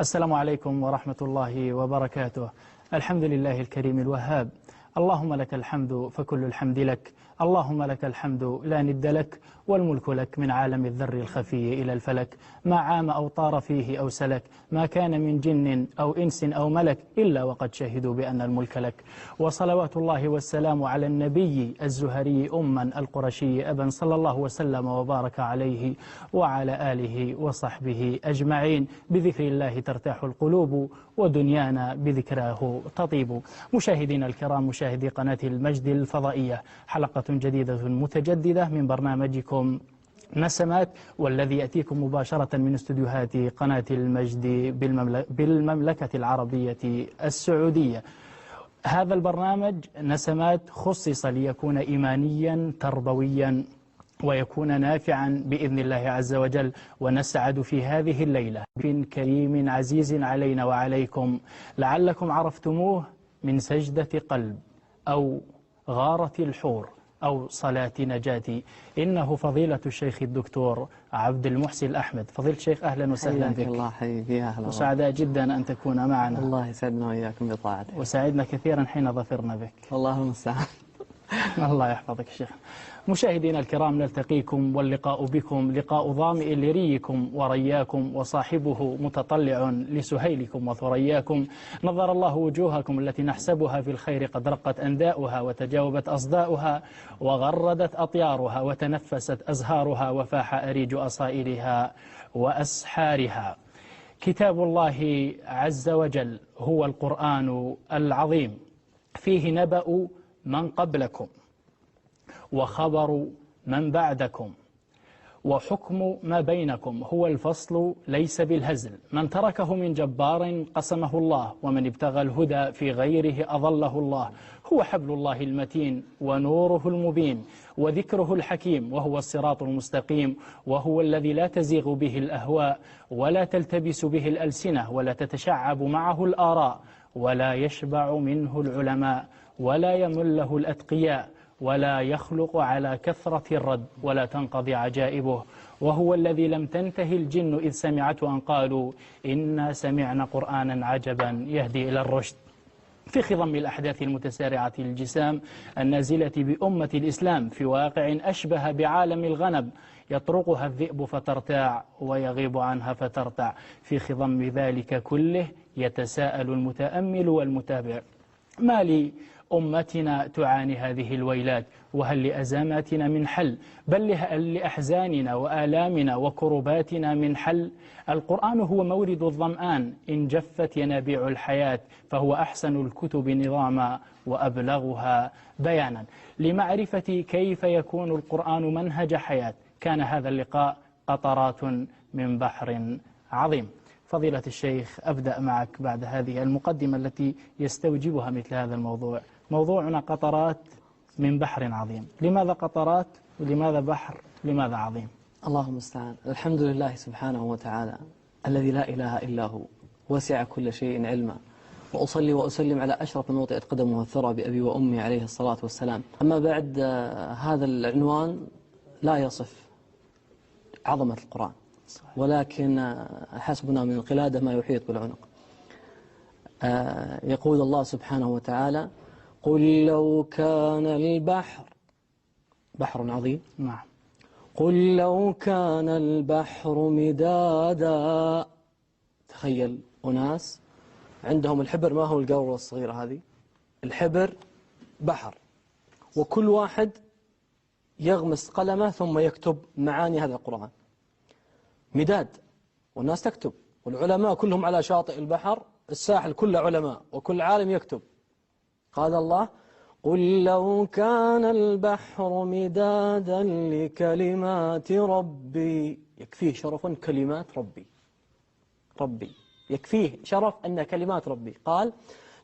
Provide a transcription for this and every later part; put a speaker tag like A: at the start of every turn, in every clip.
A: السلام عليكم ورحمة الله وبركاته. الحمد لله الكريم الوهاب، اللهم لك الحمد فكل الحمد لك، اللهم لك الحمد لا ند لك، والملك لك من عالم الذر الخفي إلى الفلك، ما عام أو طار فيه أو سلك، ما كان من جن أو إنس أو ملك إلا وقد شهدوا بأن الملك لك. وصلوات الله والسلام على النبي الزهري أما القرشي أبا صلى الله وسلم وبارك عليه وعلى آله وصحبه أجمعين. بذكر الله ترتاح القلوب ودنيانا بذكراه تطيب. مشاهدينا الكرام، مشاهدي قناة المجد الفضائية، حلقة جديدة متجددة من برنامجكم نسمات، والذي يأتيكم مباشرة من استديوهات قناة المجد بالمملكة العربية السعودية. هذا البرنامج نسمات خصص ليكون إيمانيا تربويا ويكون نافعا بإذن الله عز وجل. ونسعد في هذه الليلة كريم عزيز علينا وعليكم، لعلكم عرفتموه من سجدة قلب أو غارة الحور أو صلاة نجاتي. إنه فضيلة الشيخ الدكتور عبد المحسن الأحمد. فضيلة الشيخ، أهلا وسهلا بك.
B: الله حبيبي، أهلا.
A: وسعداء جدا أن تكون معنا.
B: الله يسعدنا وإياكم بطاعتك.
A: وسعدنا كثيرا حين ظفرنا بك.
B: الله المستعان.
A: الله يحفظك الشيخ. مشاهدينا الكرام، نلتقيكم واللقاء بكم لقاء ظامئ لريكم ورياكم، وصاحبه متطلع لسهيلكم وثرياكم. نظر الله وجوهكم التي نحسبها في الخير قد رقت أنداؤها وتجاوبت أصداؤها وغردت أطيارها وتنفست أزهارها وفاح أريج أصائلها وأسحارها. كتاب الله عز وجل هو القرآن العظيم، فيه نبأ من قبلكم وخبر من بعدكم وحكم ما بينكم. هو الفصل ليس بالهزل، من تركه من جبار قسمه الله، ومن ابتغى الهدى في غيره أضله الله. هو حبل الله المتين ونوره المبين وذكره الحكيم، وهو الصراط المستقيم، وهو الذي لا تزيغ به الأهواء ولا تلتبس به الألسنة ولا تتشعب معه الآراء ولا يشبع منه العلماء ولا يمله الأتقياء ولا يخلق على كثرة الرد ولا تنقضي عجائبه. وهو الذي لم تنتهي الجن إذ سمعته أن قالوا إنا سمعنا قرآنا عجبا يهدي إلى الرشد. في خضم الأحداث المتسارعة الجسام النازلة بأمة الإسلام في واقع أشبه بعالم الغنم، يطرقها الذئب فترتاع ويغيب عنها فترتع. في خضم ذلك كله يتساءل المتأمل والمتابع: ما لي أمتنا تعاني هذه الويلات؟ وهل لأزماتنا من حل؟ بل لأحزاننا وآلامنا وكرباتنا من حل؟ القرآن هو مورد الظمآن إن جفت ينابيع الحياة، فهو أحسن الكتب نظاما وأبلغها بيانا. لمعرفة كيف يكون القرآن منهج حياة، كان هذا اللقاء قطرات من بحر عظيم. فضيلة الشيخ، أبدأ معك بعد هذه المقدمة التي يستوجبها مثل هذا الموضوع. موضوعنا قطرات من بحر عظيم. لماذا قطرات ولماذا بحر؟ لماذا عظيم؟
B: الله المستعان. الحمد لله سبحانه وتعالى الذي لا إله إلا هو، وسع كل شيء علما، وأصلي وأسلم على أشرف من وطئت قدمه الثرى بأبي وأمي عليه الصلاة والسلام. أما بعد، هذا العنوان لا يصف عظمة القرآن، ولكن حسبنا من القلادة ما يحيط بالعنق. يقول الله سبحانه وتعالى: قل لو كان البحر بحر عظيم.
A: نعم.
B: قل لو كان البحر مدادا. تخيل أناس عندهم الحبر، ما هو القارورة الصغيرة هذه، الحبر بحر، وكل واحد يغمس قلمه ثم يكتب معاني هذا القرآن. مداد، والناس تكتب، والعلماء كلهم على شاطئ البحر، الساحل كله علماء وكل عالم يكتب. قال الله: قل لو كان البحر مدادا لكلمات ربي. يكفيه شرف كلمات ربي يكفيه شرف أن كلمات ربي. قال: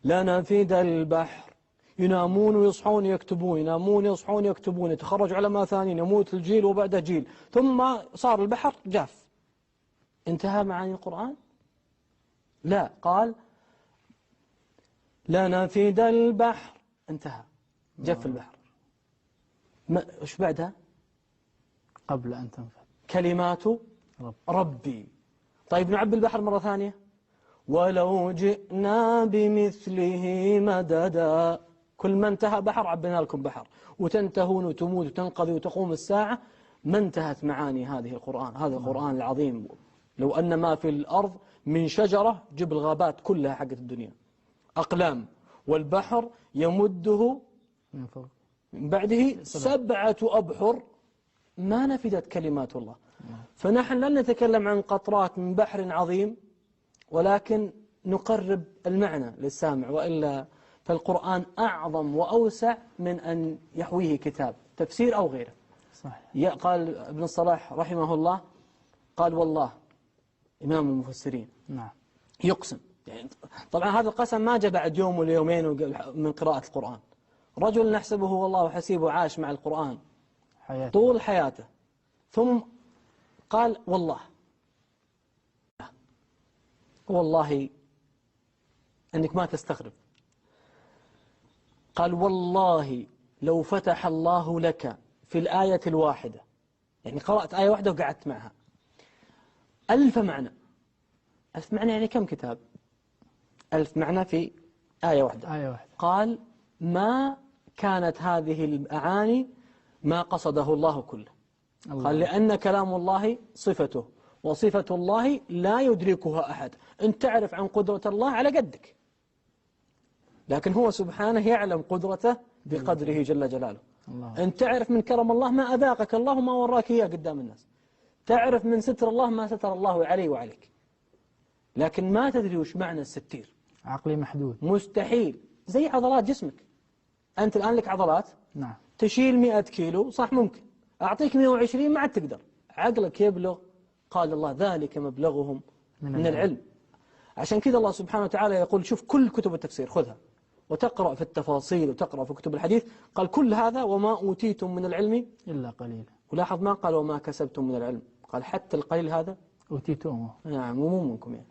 B: لنفد البحر. ينامون ويصحون يكتبون، ينامون يصحون يكتبون، يتخرج علماء ثانيين، يموت الجيل وبعده جيل، ثم صار البحر جاف. انتهى معاني القرآن؟ لا، قال: لنفد البحر. انتهى، جف البحر. ايش بعدها؟
A: قبل أن تنفذ
B: كلمات ربي. طيب نعبي البحر مرة ثانية: ولو جئنا بمثله مددا. كل ما انتهى بحر عبنا لكم بحر، وتنتهون وتموت وتنقضي وتقوم الساعة، ما انتهت معاني هذه القرآن، هذا القرآن العظيم. لو أن ما في الأرض من شجرة، جب الغابات كلها حقت الدنيا أقلام، والبحر يمده
A: من فوق
B: من بعده 7 أبحر ما نفدت كلمات الله. فنحن لن نتكلم عن قطرات من بحر عظيم، ولكن نقرب المعنى للسامع، وإلا فالقرآن أعظم وأوسع من أن يحويه كتاب تفسير أو غيره.
A: صحيح.
B: قال ابن الصلاح رحمه الله، قال والله إمام المفسرين،
A: نعم،
B: يقسم. يعني طبعا هذا القسم ما جاء بعد يوم ولا يومين من قراءة القرآن. رجل نحسبه والله حسيبه عاش مع القرآن طول حياته، ثم قال والله أنك ما تستغرب. قال والله لو فتح الله لك في الآية الواحدة، يعني قرأت آية واحدة وقعدت معها، 1000 معنى. 1000 معنى يعني كم كتاب؟ 1000 معنى في آية واحدة.
A: آية واحدة.
B: قال ما كانت هذه المعاني ما قصده الله كله. قال لأن كلام الله صفته، وصفة الله لا يدركها أحد. أنت تعرف عن قدرة الله على قدك، لكن هو سبحانه يعلم قدرته بقدره جل جلاله. أنت تعرف من كرم الله ما أذاقك الله ما وراك إياه قدام الناس. تعرف من ستر الله ما ستر الله عليه وعليك، لكن ما تدري وش معنى الستير.
A: عقلي محدود،
B: مستحيل. زي عضلات جسمك، أنت الآن لك عضلات،
A: نعم،
B: تشيل 100 كيلو صح، ممكن أعطيك 120 ما عاد تقدر. عقلك يبلغ، قال الله ذلك مبلغهم من العلم. عشان كذا الله سبحانه وتعالى يقول شوف كل كتب التفسير خذها وتقرأ في التفاصيل وتقرأ في كتب الحديث، قال كل هذا وما أوتيتم من العلم
A: إلا قليلا.
B: ولاحظ ما قال وما كسبتم من العلم، قال حتى القليل هذا
A: أوتيتموه.
B: نعم، ومو منكم يعني.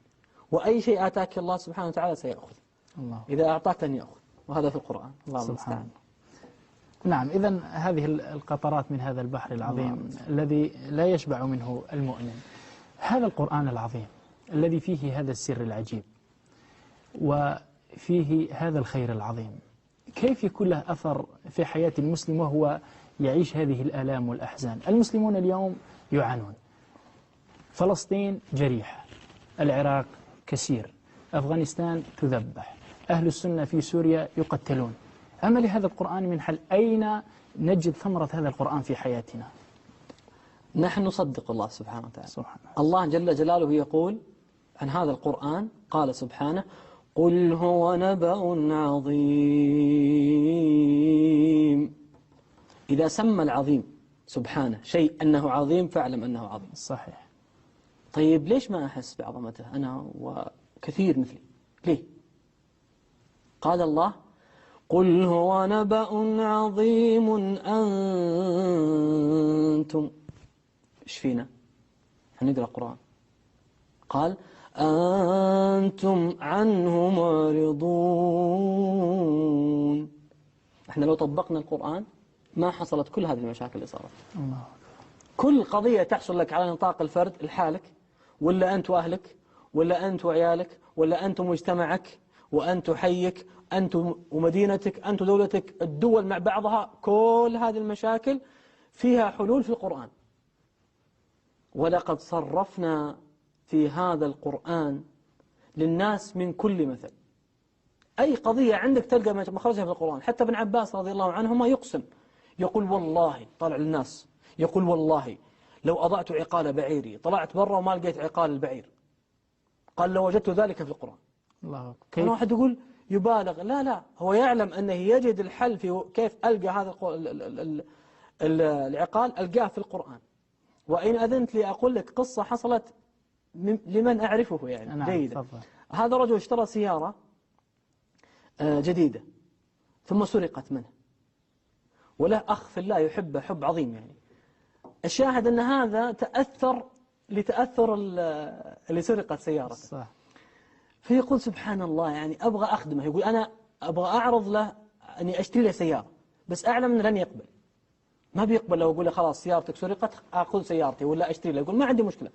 B: وأي شيء آتاك الله سبحانه وتعالى سيأخذ.
A: الله.
B: إذا أعطاك أن يأخذ، وهذا في القرآن. الله المستعان.
A: نعم، إذن هذه القطرات من هذا البحر العظيم الذي لا يشبع منه المؤمن. هذا القرآن العظيم الذي فيه هذا السر العجيب وفيه هذا الخير العظيم، كيف يكون له أثر في حياة المسلم وهو يعيش هذه الآلام والأحزان؟ المسلمون اليوم يعانون، فلسطين جريحة، العراق كسير، أفغانستان تذبح، أهل السنة في سوريا يقتلون. أما لهذا القرآن من حل؟ أين نجد ثمرة هذا القرآن في حياتنا؟
B: نحن نصدق الله سبحانه وتعالى. الله جل جلاله يقول عن هذا القرآن، قال سبحانه قل هو نبأ عظيم. إذا سمى العظيم سبحانه شيء أنه عظيم فاعلم أنه عظيم.
A: صحيح.
B: طيب ليش ما أحس بعظمته أنا وكثير مثلي؟ ليه؟ قال الله قل هو نبأ عظيم أنتم. إيش فينا؟ هنقرأ القرآن. قال أنتم عنه معرضون. احنا لو طبقنا القرآن ما حصلت كل هذه المشاكل اللي صارت.
A: الله.
B: كل قضية تحصل لك على نطاق الفرد لحالك، ولا أنت وأهلك، ولا أنت وعيالك، ولا أنت مجتمعك، وأنت حيك، أنت ومدينتك، أنت دولتك، الدول مع بعضها، كل هذه المشاكل فيها حلول في القرآن. ولقد صرفنا في هذا القرآن للناس من كل مثل. أي قضية عندك تلقى مخرجها في القرآن. حتى ابن عباس رضي الله عنهما يقسم، يقول والله، طالع للناس يقول والله لو أضعت عقال بعيري، طلعت برا وما لقيت عقال البعير، قال لو وجدت ذلك في القرآن.
A: الله.
B: كان واحد يقول يبالغ، لا هو يعلم أنه يجد الحل في كيف ألقى هذا العقال، ألقاه في القرآن. وإن أذنت لي أقول لك قصة حصلت لمن أعرفه يعني.
A: نعم.
B: جيدة. هذا رجل اشترى سيارة جديدة ثم سرقت منه، وله أخ في الله يحبه حب عظيم يعني. الشاهد أن هذا تأثر لتأثر اللي سرقت سيارته.
A: صح.
B: فيقول سبحان الله يعني أبغى أخدمه، يقول أنا أبغى أعرض له أني أشتري له سيارة، بس أعلم أنه لن يقبل. ما بيقبل لو أقول له خلاص سيارتك سرقت أخذ سيارتي ولا أشتري له، يقول ما عندي مشكلة.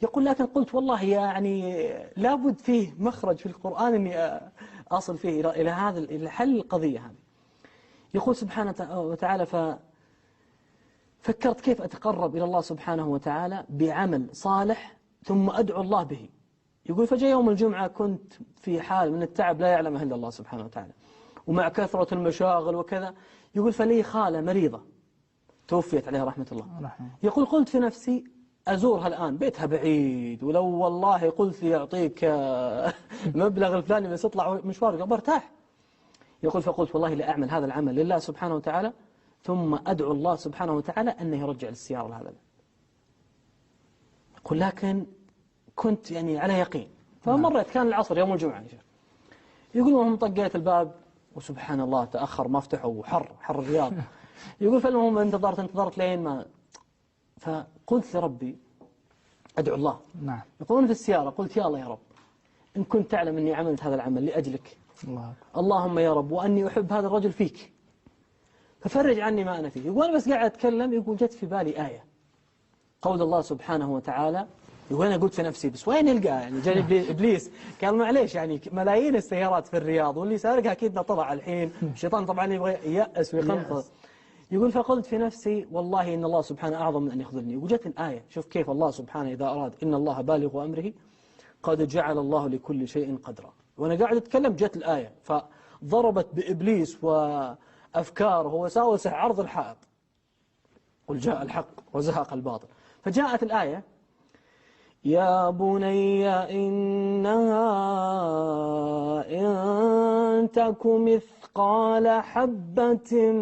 B: يقول لكن قلت والله يعني لابد فيه مخرج في القرآن أني أصل فيه إلى هذا إلى حل القضية هذه. يقول سبحانه وتعالى فكرت كيف أتقرب إلى الله سبحانه وتعالى بعمل صالح ثم أدعو الله به. يقول فجاء يوم الجمعة كنت في حال من التعب لا يعلمه إلا الله سبحانه وتعالى، ومع كثرة المشاغل وكذا. يقول فلي خالة مريضة توفيت عليها رحمة الله. يقول قلت في نفسي أزورها الآن، بيتها بعيد، ولو والله قلت لي يعطيك المبلغ الفلاني بس اطلع مشوار برتاح. يقول فقلت والله لأعمل هذا العمل لله سبحانه وتعالى ثم أدعو الله سبحانه وتعالى أنه يرجع السيارة لهذا. يقول لكن كنت يعني على يقين. فمرت كان العصر يوم الجمعة. يقول وهم طقيت الباب وسبحان الله تأخر ما فتحوا، حر الرياض. يقول فالمهم انتظرت لين ما، فقلت لربي أدعو الله.
A: نعم.
B: يقولون في السيارة قلت يا الله يا رب إن كنت تعلم أني عملت هذا العمل لأجلك اللهم يا رب وأني أحب هذا الرجل فيك ففرج عني ما أنا فيه. يقول أنا بس قاعد أتكلم يقول جت في بالي آية قول الله سبحانه وتعالى. يقول أنا قلت في نفسي بس وين يلقاها يعني جاني إبليس قال معليش يعني ملايين السيارات في الرياض واللي سارقها أكيد طلع الحين. الشيطان طبعا يبغى يأس ويخنفض. يقول فقلت في نفسي والله إن الله سبحانه أعظم من أن يخذلني. وجت الآية شوف كيف الله سبحانه إذا أراد إن الله بالغ أمره قد جعل الله لكل شيء قدرا. وأنا قاعد أتكلم جت الآية فضربت بإبليس وأفكاره ووساوسه عرض الحائط. قل جاء الحق وزهق الباطل. فجاءت الآية يا بني إنها إن تك مثقال حبة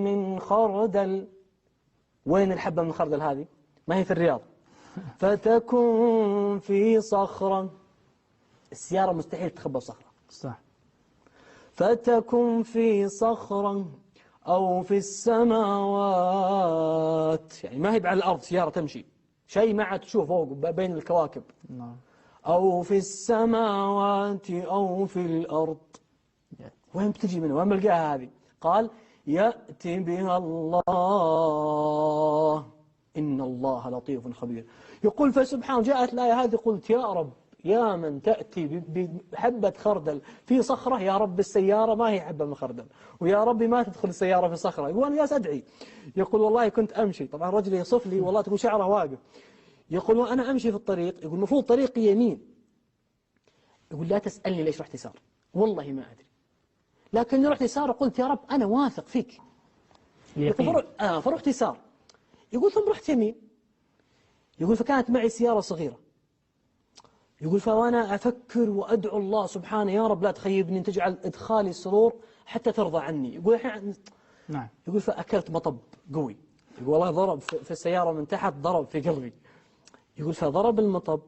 B: من خردل. وين الحبة من خردل هذه؟ ما هي في الرياض. فتكن في صخرة. السيارة مستحيل تخبى صخرة.
A: صح.
B: فتكن في صخرة أو في السماوات، يعني ما هي على الأرض سيارة تمشي، شيء ما عاد تشوف فوق بين الكواكب. أو في السماوات أو في الأرض. وين بتجي منه؟ وين بلقاها هذه؟ قال يأتي بها الله إن الله لطيف خبير. يقول فسبحان جاءت الآية هذه قلت يا رب يا من تأتي بحبة خردل في صخرة، يا رب السيارة ما هي حبة من خردل، ويا ربي ما تدخل السيارة في صخرة. يقول أنا جالس أدعي. يقول والله كنت أمشي، طبعا رجل يصف لي والله تقول شعره واقف. يقول وأنا أمشي في الطريق، يقول المفروض طريقي يمين. يقول لا تسألني ليش رحت يسار، والله ما أدري، لكني رحت يسار وقلت يا رب أنا واثق فيك. فرحت يسار. يقول ثم رحت يمين. يقول فكانت معي سيارة صغيرة. يقول فوانا أفكر وأدعو الله سبحانه يا رب لا تخيبني أن تجعل إدخالي السرور حتى ترضى عني. يقول
A: نعم.
B: يقول فأكلت مطب قوي. يقول والله ضرب في السيارة من تحت، ضرب في قلبي. يقول فضرب المطب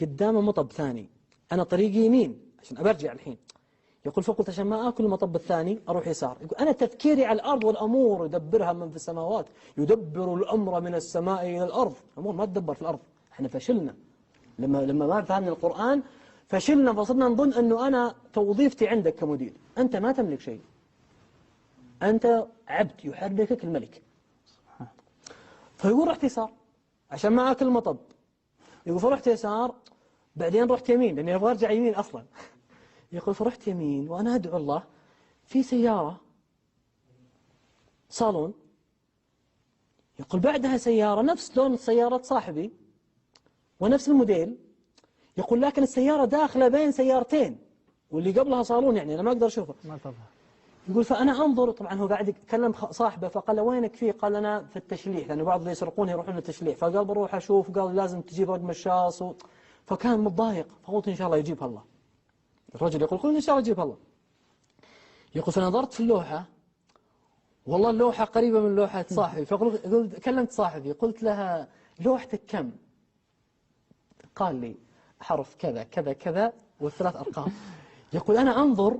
B: قدامه مطب ثاني، أنا طريقي يمين عشان أبرجع الحين. يقول فقلت عشان ما أكل المطب الثاني أروح يسار. يقول أنا تفكيري على الأرض والأمور يدبرها من في السماوات، يدبر الأمر من السماء إلى الأرض. الأمور ما تدبر في الأرض. احنا فشلنا لما ما فهمنا القرآن، فشلنا فصرنا نظن أنه أنا توظيفتي عندك كمدير، أنت ما تملك شيء، أنت عبد يحركك الملك. فيقول رحت يسار عشان ما أكل المطب. يقول فرحت يسار بعدين رحت يمين لأني أبغى أرجع يمين أصلا. يقول فرحت يمين وأنا أدعو الله في سيارة صالون. يقول بعدها سيارة نفس لون سيارة صاحبي ونفس الموديل. يقول لكن السيارة داخلة بين سيارتين واللي قبلها صالون، يعني أنا ما أقدر أشوفها.
A: ما تظهر.
B: يقول فأنا أنظر، طبعا هو قاعد يكلم صاحبه فقال له وينك فيه؟ قال أنا في التشليح، لأن بعض اللي يسرقون يروحون للتشليح. فقال بروح أشوف، قال لازم تجيب رقم الشاص فكان متضايق. فقلت إن شاء الله يجيبها الله. الرجل يقول قلت إن شاء الله يجيبها الله. يقول فنظرت في اللوحة، والله اللوحة قريبة من لوحة صاحبي. فقلت كلمت صاحبي قلت لها لوحتك كم؟ قال لي حرف كذا كذا كذا والثلاث أرقام. يقول أنا أنظر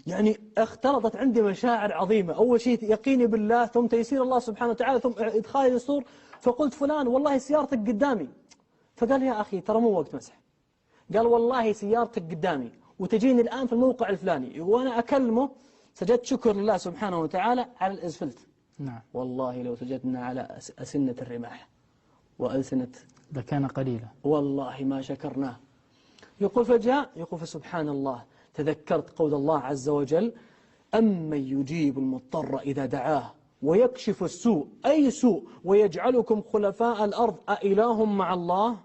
B: يعني اختلطت عندي مشاعر عظيمة. أول شيء يقيني بالله، ثم تيسير الله سبحانه وتعالى، ثم إدخالي للسور. فقلت فلان والله سيارتك قدامي. فقال يا أخي ترى مو وقت مسح. قال والله سيارتك قدامي وتجيني الآن في الموقع الفلاني. وأنا أكلمه سجدت شكر لله سبحانه وتعالى على الإسفلت.
A: نعم.
B: والله لو سجدنا على أسنة الرماح وألسنة
A: لكان قليلا.
B: والله ما شكرناه. يقول فجاء يقول فسبحان الله تذكرت قول الله عز وجل أمن يجيب المضطر إذا دعاه ويكشف السوء أي سوء ويجعلكم خلفاء الأرض أإله مع الله.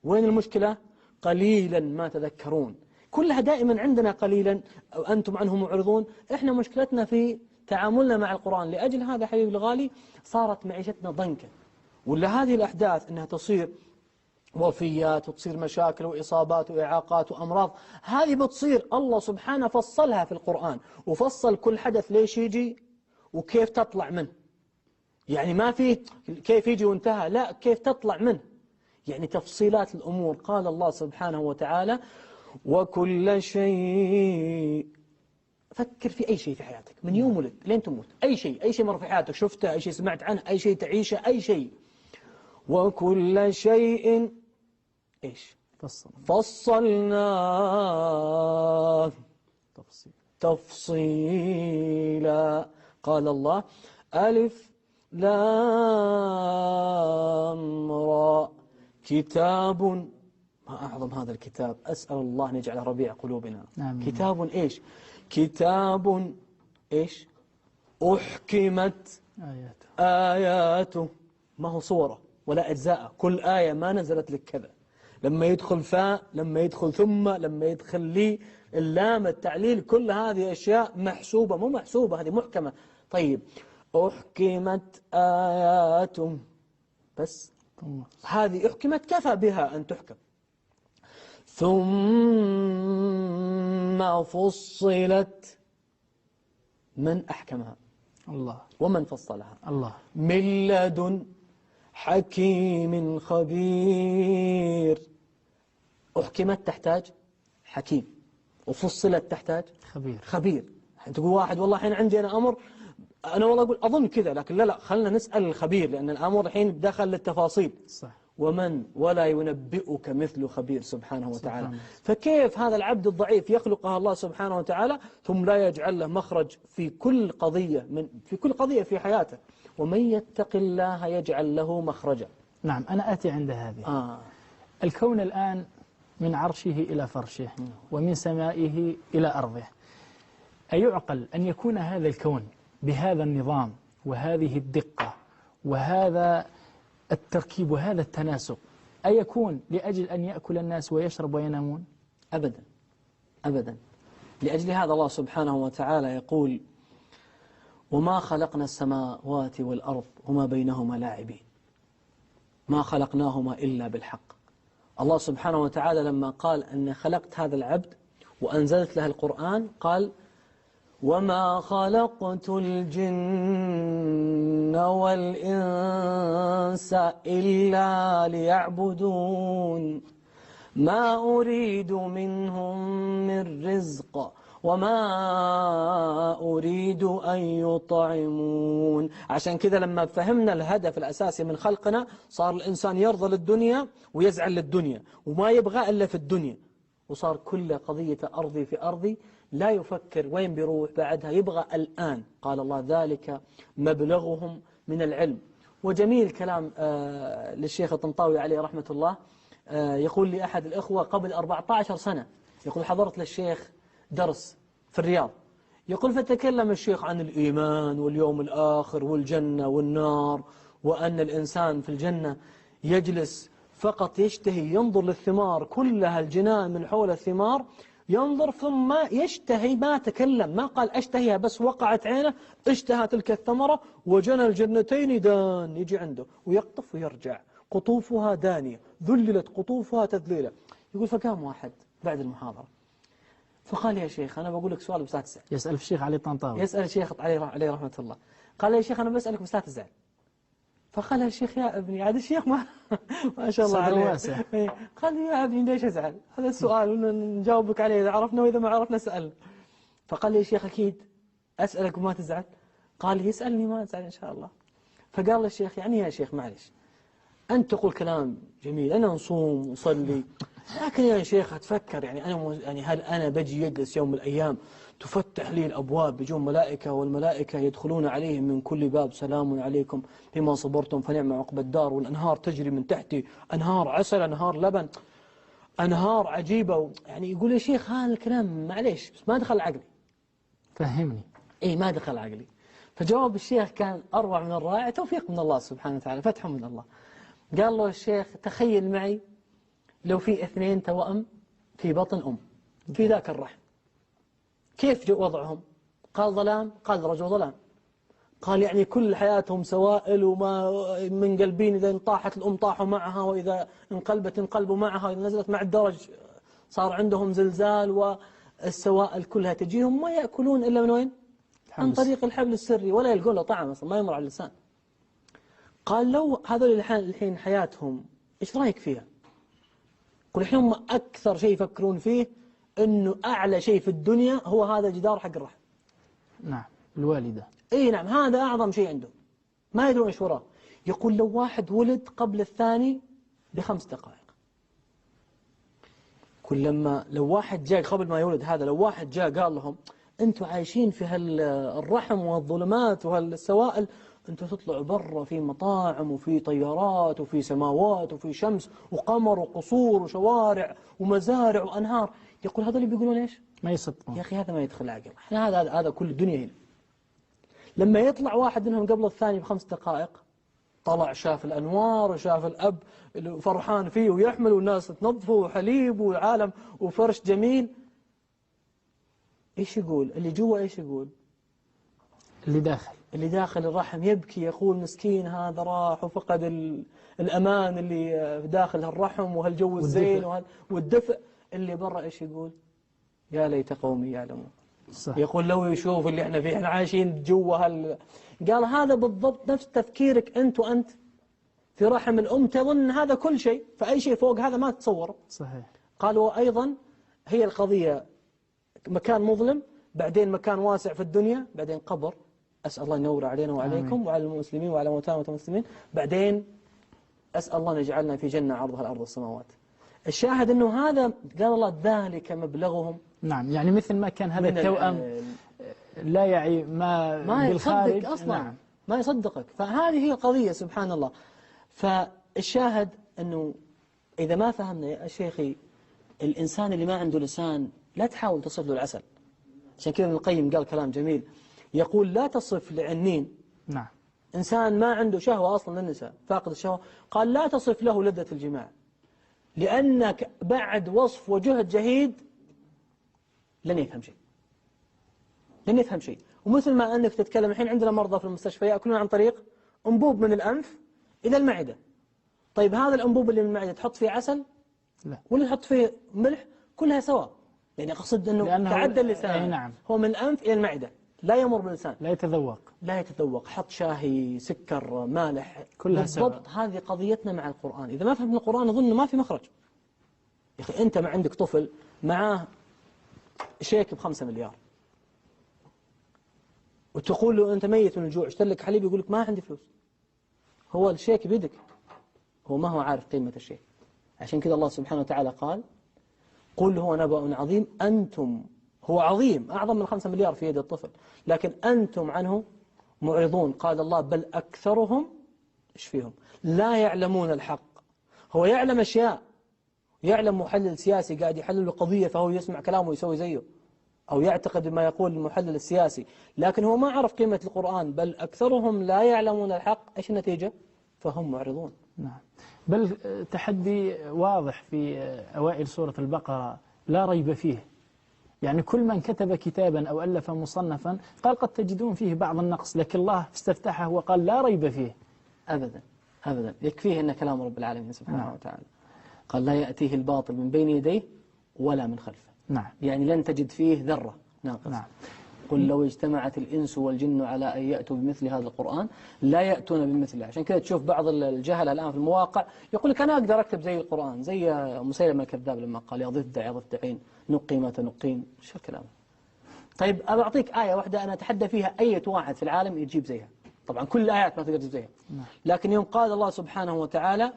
B: وين المشكلة؟ قليلا ما تذكرون. كلها دائما عندنا قليلا أنتم عنهم معرضون. إحنا مشكلتنا في تعاملنا مع القرآن. لأجل هذا حبيبي الغالي صارت معيشتنا ضنكا، ولا هذه الأحداث أنها تصير وفيات وتصير مشاكل وإصابات وإعاقات وأمراض، هذه بتصير الله سبحانه فصلها في القرآن، وفصل كل حدث ليش يجي وكيف تطلع منه. يعني ما في كيف يجي وانتهى، لا كيف تطلع منه، يعني تفصيلات الأمور. قال الله سبحانه وتعالى وكل شيء. فكر في أي شيء في حياتك من يوم ولد لين تموت، أي شيء مر في حياتك شفته، أي شيء سمعت عنه، أي شيء تعيشه، أي شيء. وكل شيء إيش فصلناه تفصيلا. قال الله ألف لام را كتاب. ما أعظم هذا الكتاب، أسأل الله أن يجعله ربيع قلوبنا.
A: آمين.
B: كتاب إيش؟ كتاب إيش؟ أحكمت آياته. ما هو صوره ولا أجزاء، كل آية ما نزلت لك كذا. لما يدخل فاء، لما يدخل ثم، لما يدخل لي، اللام، التعليل، كل هذه أشياء محسوبة مو محسوبة، هذه محكمة. طيب أحكمت آياته، بس هذه أحكمت كفى بها أن تحكم. ثم فصلت، من أحكمها؟
A: الله.
B: ومن فصلها؟
A: الله.
B: من لدن حكيم خبير. أحكمت تحتاج حكيم، وفصلت تحتاج خبير. تقول واحد والله الحين عندي أنا أمر، أنا والله أقول أظن كذا، لكن لا خلنا نسأل الخبير، لأن الأمر الحين دخل للتفاصيل.
A: صح.
B: ومن ولا ينبئك مثل خبير سبحانه وتعالى. فكيف هذا العبد الضعيف يخلقها الله سبحانه وتعالى ثم لا يجعل له مخرج في كل قضية في حياته؟ ومن يتق الله يجعل له مخرجا.
A: نعم، أنا آتي عند هذه. الكون الآن من عرشه إلى فرشه ومن سمائه إلى أرضه. أيعقل أن يكون هذا الكون بهذا النظام وهذه الدقة وهذا التركيب وهذا التناسق أيكون لأجل أن يأكل الناس ويشرب وينامون؟
B: أبدا أبدا. لأجل هذا الله سبحانه وتعالى يقول وما خلقنا السماوات والأرض وما بينهما لاعبين، ما خلقناهما إلا بالحق. الله سبحانه وتعالى لما قال أن خلقت هذا العبد وأنزلت له القرآن قال وما خلقت الجن والإنس إلا ليعبدون ما أريد منهم من رزق وما أريد أن يطعمون. عشان كذا لما فهمنا الهدف الأساسي من خلقنا صار الإنسان يرضى للدنيا ويزعل للدنيا وما يبغى إلا في الدنيا، وصار كل قضية أرضي في أرضي، لا يفكر وين بيروح بعدها، يبغى الآن. قال الله ذلك مبلغهم من العلم. وجميل كلام للشيخ الطنطاوي عليه رحمة الله. يقول لي أحد الإخوة قبل 14 سنة، يقول حضرت للشيخ درس في الرياض، يقول فتكلم الشيخ عن الإيمان واليوم الآخر والجنة والنار، وأن الإنسان في الجنة يجلس فقط يشتهي ينظر للثمار، كلها الجنان من حول الثمار، ينظر ثم يشتهي، ما تكلم، ما قال أشتهيها، بس وقعت عينه اشتهى تلك الثمرة وجنى الجنتين دان، يجي عنده ويقطف ويرجع، قطوفها دانية ذللت قطوفها تذليلا. يقول فقام واحد بعد المحاضرة فقال يا شيخ أنا بقول لك سؤال بس لا تزعل.
A: يسأل الشيخ علي الطنطاوي،
B: يسأل الشيخ عليه رحمة الله. قال يا شيخ أنا بسألك بس لا تزعل. فقال الشيخ يا ابني، عاد الشيخ ما شاء الله عليه واسع. قال يا ابني ليش أزعل؟ هذا السؤال نجاوبك عليه إذا عرفنا وإذا ما عرفنا سأل. فقال لي يا شيخ أكيد أسألك وما تزعل. قال لي يسألني ما أزعل إن شاء الله. فقال له الشيخ يعني يا شيخ معلش أنت تقول كلام جميل، أنا نصوم وصلي،
C: لكن يا شيخ أتفكر يعني يعني هل أنا بجي يجلس يوم من الأيام تفتح لي الأبواب بيجون ملائكة والملائكة يدخلون عليهم من كل باب سلام عليكم بما صبرتم فنعم عقبى الدار، والأنهار تجري من تحتي، أنهار عسل، أنهار لبن، أنهار عجيبة. يعني يقول يا شيخ هذا الكلام معليش بس ما دخل عقلي.
A: فهمني.
C: إيه ما دخل عقلي. فجواب الشيخ كان أروع من الرائع، توفيق من الله سبحانه وتعالى، فتح من الله. قال له الشيخ تخيل معي لو في 2 توأم في بطن في ذاك الرحم، كيف وضعهم؟ قال ظلام، قال رجل ظلام. قال يعني كل حياتهم سوائل وما منقلبين، إذا طاحت الأم طاحوا معها، وإذا انقلبت انقلبوا معها، وإذا نزلت مع الدرج صار عندهم زلزال، والسوائل كلها تجيهم ما يأكلون إلا من وين؟ عن طريق الحبل السري، ولا يلقون له طعم أصلا ما يمر على اللسان. قال لو هذول الحين حياتهم إيش رأيك فيها؟ قل الحين هم أكثر شيء يفكرون فيه إنه أعلى شيء في الدنيا هو هذا الجدار حق الرحم.
A: نعم الوالدة.
C: إيه نعم هذا أعظم شيء عندهم، ما يدرون إيش وراه. يقول لو واحد ولد قبل الثاني ب5 دقائق، لما لو واحد جاء قبل ما يولد هذا، لو واحد جاء قال لهم أنتوا عايشين في هالرحم والظلمات وهالسوائل، أنتوا تطلعوا برا في مطاعم وفي طيارات وفي سماوات وفي شمس وقمر وقصور وشوارع ومزارع وأنهار. يقول هذول بيقولون إيش؟
A: ما يصدقون.
C: يا أخي هذا ما يدخل عقل، إحنا هذا كل الدنيا هنا. لما يطلع واحد منهم قبل الثاني ب5 دقائق، طلع شاف الأنوار وشاف الأب فرحان فيه ويحمل والناس تنظفه وحليب وعالم وفرش جميل، إيش يقول؟ اللي جوا إيش يقول؟ اللي داخل الرحم يبكي، يقول مسكين هذا راح وفقد الأمان اللي داخل الرحم وهالجو الزين والدفء. اللي برا إيش يقول؟ يا ليت قومي يعلمون. صح. يقول لو يشوف اللي احنا فيه، احنا عايشين جوا قال هذا بالضبط نفس تفكيرك أنت وأنت في رحم الأم، تظن هذا كل شيء، فأي شيء فوق هذا ما تتصوره.
A: صحيح.
C: قالوا أيضا هي القضية مكان مظلم، بعدين مكان واسع في الدنيا، بعدين قبر، أسأل الله ينور علينا وعليكم. آمين. وعلى المسلمين وعلى موتى المسلمين، بعدين أسأل الله أن يجعلنا في جنة عرضها الأرض والسماوات. الشاهد أنه هذا قال الله ذلك مبلغهم.
A: نعم يعني مثل ما كان هذا التوأم لا يعي ما بالخارج
C: يصدق أصلا.
A: نعم.
C: ما يصدقك. فهذه هي القضية سبحان الله. فالشاهد أنه إذا ما فهمنا يا شيخي، الإنسان اللي ما عنده لسان لا تحاول تصف له العسل. عشان كذا ابن القيم قال كلام جميل، يقول لا تصف لعنين.
A: نعم.
C: إنسان ما عنده شهوة أصلا للنساء، فاقد الشهوة، قال لا تصف له لذة الجماع، لأنك بعد وصف وجهد جهيد لن يفهم شيء. لن يفهم شيء. ومثل ما أنك تتكلم الحين، عندنا مرضى في المستشفى يأكلون عن طريق أنبوب من الأنف إلى المعدة. طيب هذا الأنبوب اللي من المعدة تحط فيه عسل؟
A: لا.
C: ولا تحط فيه ملح؟ كلها سواء. يعني أقصد أنه تعدى اللسان.
A: نعم.
C: هو من الأنف إلى المعدة، لا يمر باللسان.
A: لا يتذوق.
C: حط شاهي، سكر، مالح،
A: كلها
C: بالضبط
A: سواء.
C: هذه قضيتنا مع القرآن. إذا ما فهمنا القرآن نظن ما في مخرج. يا أخي أنت ما عندك طفل معاه شيك ب5 مليار، وتقول له أنت ميت من الجوع، اشتري لك حليب، يقول لك ما عندي فلوس. هو الشيك بيدك، هو ما هو عارف قيمة الشيء. عشان كذا الله سبحانه وتعالى قال قل هو نبأ عظيم أنتم، هو عظيم أعظم من 5 مليار في يد الطفل، لكن أنتم عنه معرضون. قال الله بل أكثرهم إيش فيهم لا يعلمون الحق. هو يعلم أشياء، يعلم محلل سياسي قاعد يحلل قضية فهو يسمع كلامه ويسوي زيه، أو يعتقد ما يقول المحلل السياسي، لكن هو ما عرف قيمة القرآن. بل أكثرهم لا يعلمون الحق. إيش النتيجة؟ فهم معرضون.
A: نعم. بل تحدي واضح في أوائل سورة البقرة لا ريب فيه. يعني كل من كتب كتابا أو ألف مصنفا قال قد تجدون فيه بعض النقص، لكن الله استفتحه وقال لا ريب فيه.
C: أبدا أبدا، يكفيه أن كلام رب العالمين سبحانه وتعالى. قال لا يأتيه الباطل من بين يديه ولا من خلفه.
A: نعم.
C: يعني لن تجد فيه ذرة ناقص.
A: نعم.
C: قل لو اجتمعت الإنس والجن على أن يأتوا بمثل هذا القرآن لا يأتون بمثله. عشان كذا تشوف بعض الجهل الآن في المواقع يقول لك أنا أقدر أكتب زي القرآن، زي مسيلمة الكذاب لما قال يا ضفدع يا ضفدعين نقي ما تنقين. شو الكلام؟ طيب أعطيك آية واحدة أنا أتحدى فيها أي واحد في العالم يجيب زيها. طبعا كل الآيات ما تقدر تجيب زيها، لكن يوم قال الله سبحانه وتعالى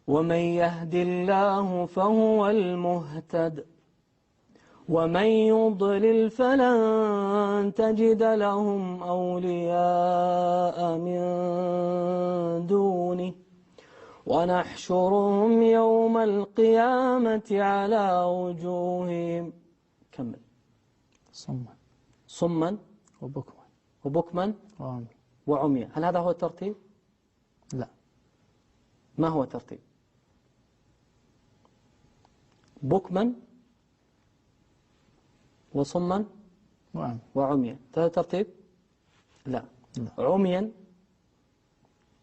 B: ومن يهد الله فهو المهتد ومن يضلل فلن تجد لهم أولياء من دونه ونحشرهم يوم القيامة على وجوههم كمل صما وبكما وعميا. هل هذا هو الترتيب؟
A: لا.
B: ما هو الترتيب؟ بكما وصما وعميا، هذا ترتيب؟ لا. عميا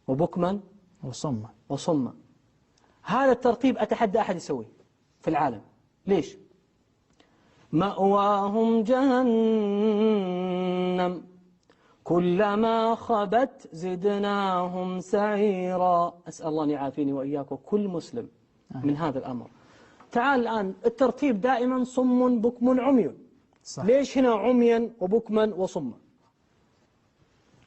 B: وبكما وصما. هذا الترتيب أتحدى أحد يسويه في العالم. ليش؟ مأواهم جهنم كلما خبت زدناهم سعيرا. أسأل الله أن يعافيني وإياك وكل مسلم من هذا الأمر. تعال الآن الترتيب دائما صم بكم عمي. صح. ليش هنا عميا وبكما وصما؟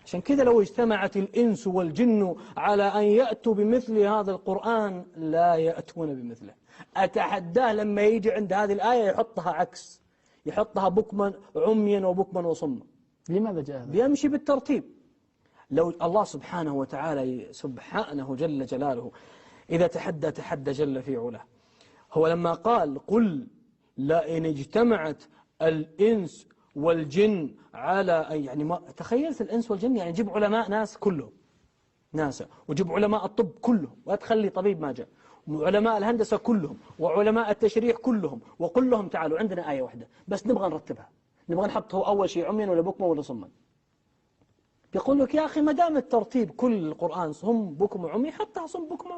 B: عشان كذا لو اجتمعت الإنس والجن على أن يأتوا بمثل هذا القرآن لا يأتون بمثله. أتحداه لما يجي عند هذه الآية يحطها عكس، يحطها بكما عميا وبكما وصما.
A: لماذا جاء هذا؟
B: بيمشي بالترتيب. لو الله سبحانه وتعالى سبحانه جل جلاله إذا تحدى جل في علاه، هو لما قال قل لئن اجتمعت الإنس والجن على يعني ما تخيلت الإنس والجن، يعني جيب علماء ناس كلهم ناس، وجيب علماء الطب كلهم، وتخلي طبيب ما جاء، وعلماء الهندسة كلهم، وعلماء التشريح كلهم، وقل لهم تعالوا عندنا آية واحدة بس نبغى نرتبها، نبغى نحط هو أول شيء عميا ولا بكما ولا صما. بيقول لك يا أخي ما دام الترتيب كل القرآن صم بكم وعمي حطها صم بكم.